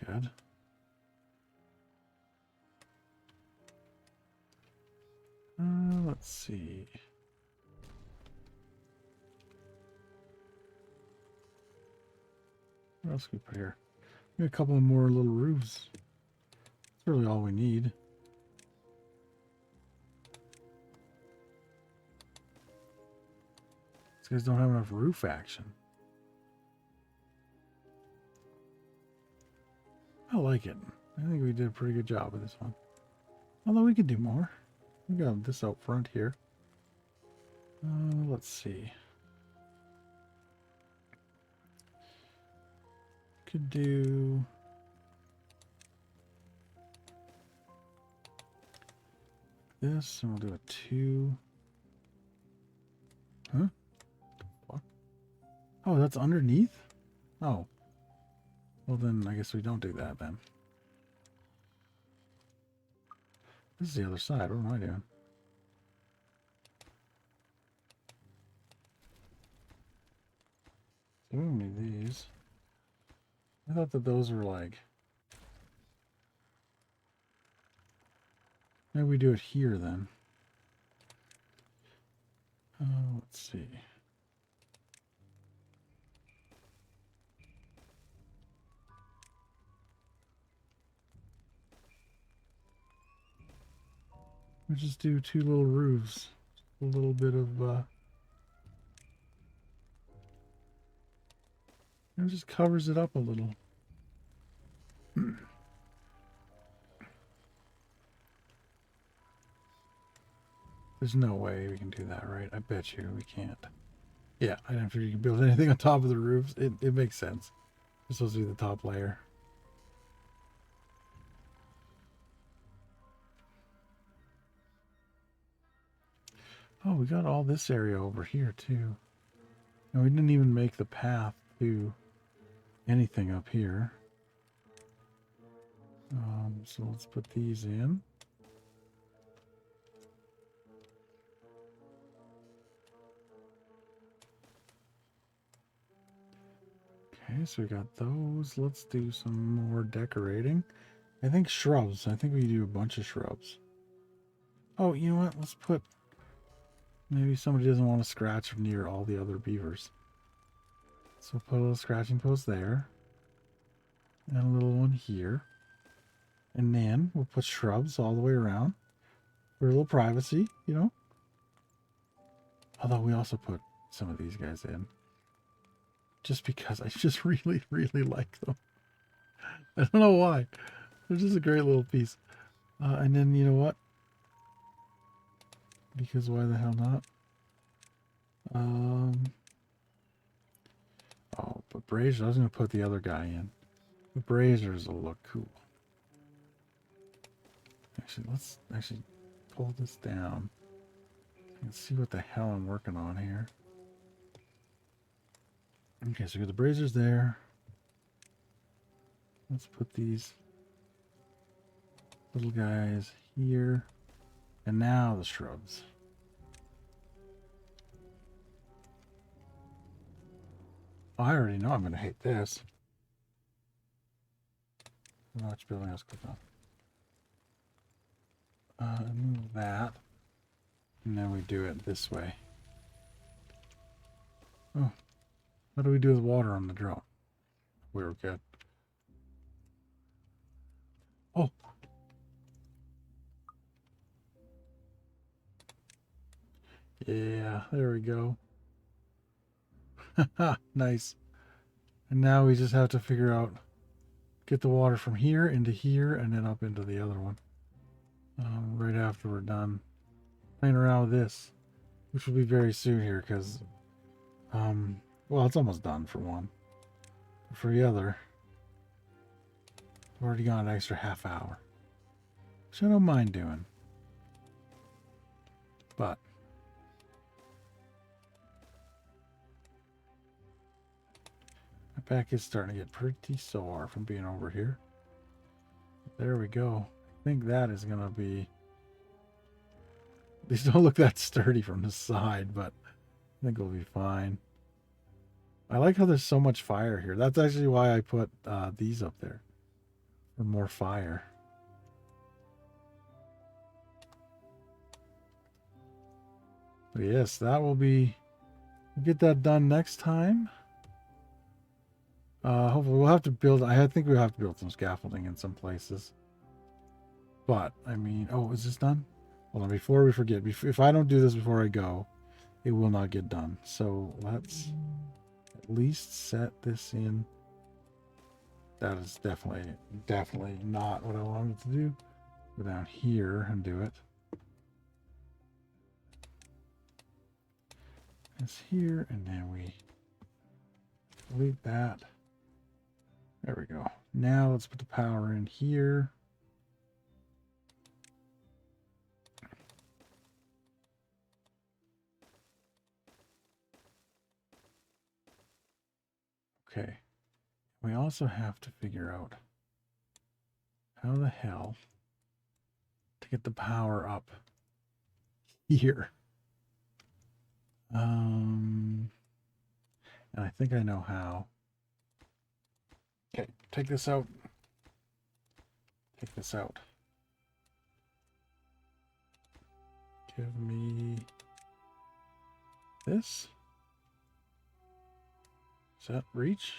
Good. Let's see. What else can we put here? Maybe a couple more little roofs. That's really all we need. These guys don't have enough roof action. I like it. I think we did a pretty good job with this one. Although we could do more. We got this out front here. Let's see. Could do this, and we'll do a 2. Huh? What? Oh, that's underneath? Oh. Well, then I guess we don't do that then. This is the other side. What am I doing? We don't need these. I thought that those were like... Maybe we do it here then. Let's see. We just do 2 little roofs. A little bit of it just covers it up a little. There's no way we can do that, right? I bet you we can't. Yeah, I don't think you can build anything on top of the roofs. It makes sense. It's supposed to be the top layer. Oh, we got all this area over here too. And we didn't even make the path to anything up here. So let's put these in. Okay, so we got those. Let's do some more decorating. I think shrubs. I think we do a bunch of shrubs. Oh, you know what? Let's put... Maybe somebody doesn't want to scratch near all the other beavers. So put a little scratching post there. And a little one here. And then we'll put shrubs all the way around. For a little privacy, you know. Although we also put some of these guys in. Just because I just really, really like them. I don't know why. They're just a great little piece. And then, you know what? Because why the hell not? Oh, but braziers. I was going to put the other guy in. The braziers will look cool. Actually, let's actually pull this down. And see what the hell I'm working on here. Okay, so we got the braziers there. Let's put these little guys here. And now the shrubs. Oh, I already know I'm going to hate this. Watch building house click on. Move that. And then we do it this way. Oh. What do we do with water on the drought? We were good. Oh. Yeah, there we go. Nice. And now we just have to figure out, get the water from here into here and then up into the other one. Right after we're done playing around with this, which will be very soon here because, well, it's almost done for one. For the other, we've already got an extra half hour, which I don't mind doing. But my back is starting to get pretty sore from being over here. There we go. I think that is going to be... These don't look that sturdy from the side, but I think we'll be fine. I like how there's so much fire here. That's actually why I put these up there. For more fire. But yes, that will be... We'll get that done next time. Hopefully we'll have to build... I think we'll have to build some scaffolding in some places. But, I mean... Oh, is this done? Hold on, before we forget. If I don't do this before I go, it will not get done. So, let's at least set this in. That is definitely not what I wanted to do. Go down here and do it. It's here, and then we delete that. There we go. Now let's put the power in here. Okay. We also have to figure out how the hell to get the power up here. And I think I know how. Okay, take this out. Take this out. Give me this. Does that reach?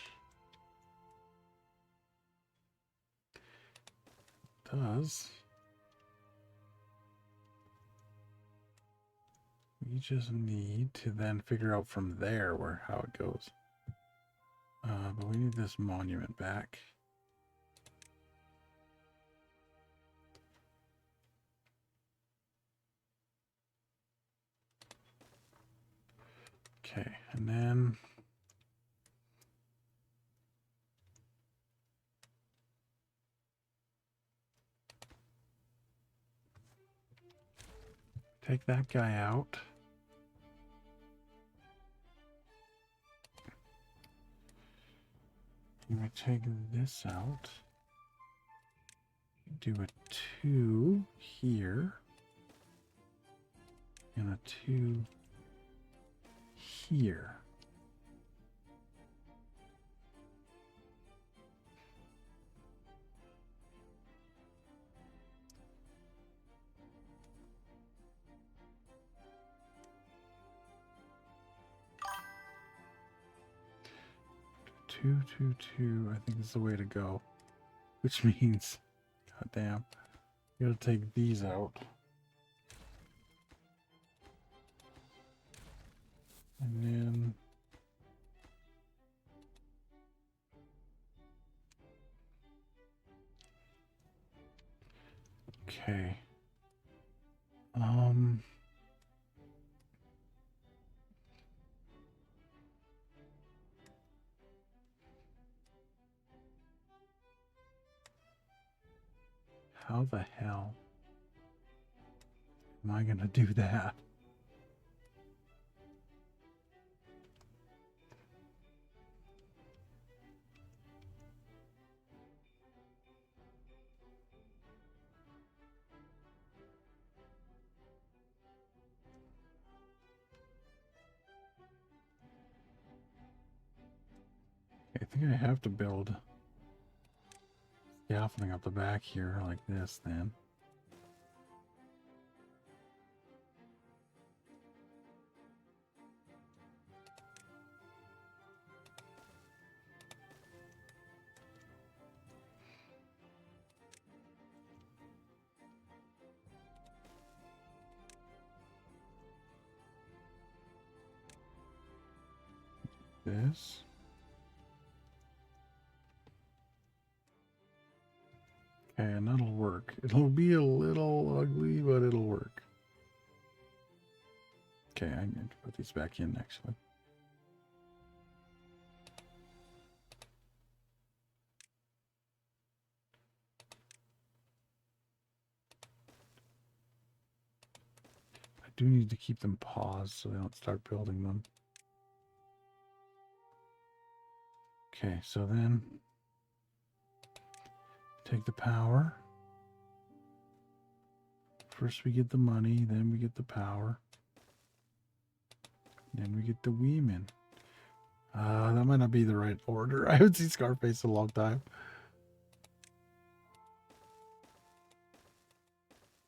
Does. We just need to then figure out from there how it goes. But we need this monument back. Okay, and then take that guy out. I'm going to take this out. Do a 2 here. And a 2 here. Two, 2, 2, I think is the way to go. Which means, goddamn, you gotta take these out. And then okay. How the hell am I gonna do that? I think I have to build scaffolding up the back here like this then. This. Okay, and that'll work. It'll be a little ugly, but it'll work. Okay, I need to put these back in actually. I do need to keep them paused so they don't start building them. Okay, so then take the power. First we get the money, then we get the power. Then we get the women. That might not be the right order. I haven't seen Scarface in a long time.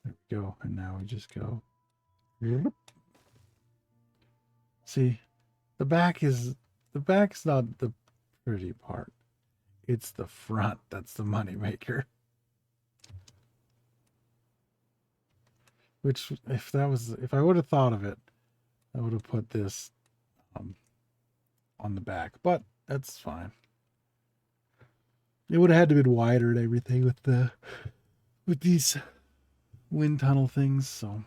There we go. And now we just go. See, the back's not the pretty part. It's the front that's the money maker. Which, if I would have thought of it, I would have put this on the back, but that's fine. It would have had to be wider and everything with these wind tunnel things, so.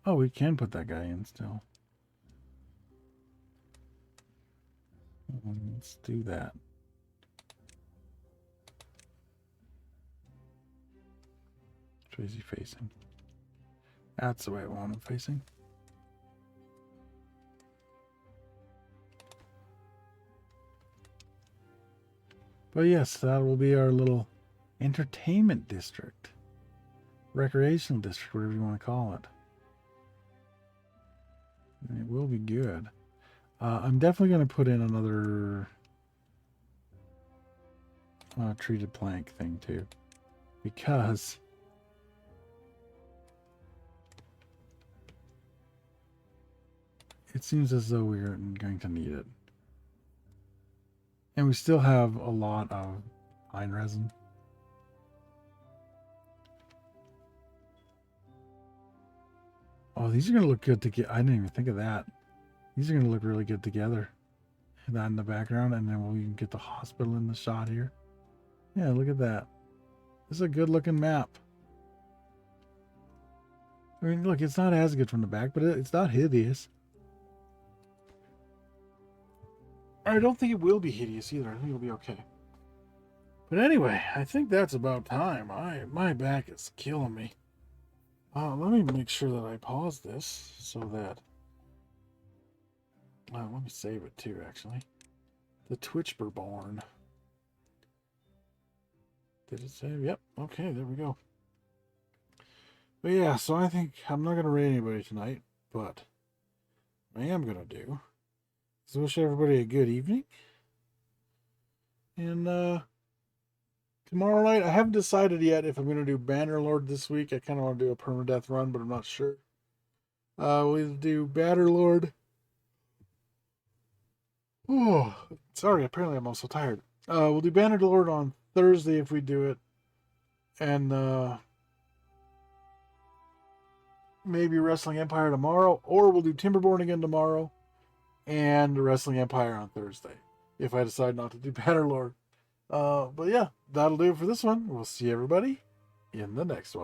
Oh, we can put that guy in still. Let's do that. Which way is he facing? That's the way I want him facing. But yes, that will be our little entertainment district. recreational district, whatever you want to call it. And it will be good. I'm definitely going to put in another treated plank thing too, because it seems as though we're going to need it. And we still have a lot of pine resin. Oh, these are going to look good together. I didn't even think of that. These are going to look really good together. And that in the background, and then we can get the hospital in the shot here. Yeah, look at that. This is a good looking map. I mean, look, it's not as good from the back, but it's not hideous. I don't think it will be hideous either. I think it'll be okay. But anyway, I think that's about time. My back is killing me. Let me make sure that I pause this so that... let me save it too, actually. The Timberborn. Did it save? Yep. Okay, there we go. But yeah, so I think I'm not going to rate anybody tonight, but what I am going to do is wish everybody a good evening. And tomorrow night, I haven't decided yet if I'm going to do Bannerlord this week. I kind of want to do a permadeath run, but I'm not sure. We'll do Bannerlord. Oh, sorry. Apparently, I'm also tired. We'll do Bannerlord on Thursday if we do it, and maybe Wrestling Empire tomorrow, or we'll do Timberborn again tomorrow, and Wrestling Empire on Thursday if I decide not to do Bannerlord. But yeah, that'll do it for this one. We'll see everybody in the next one.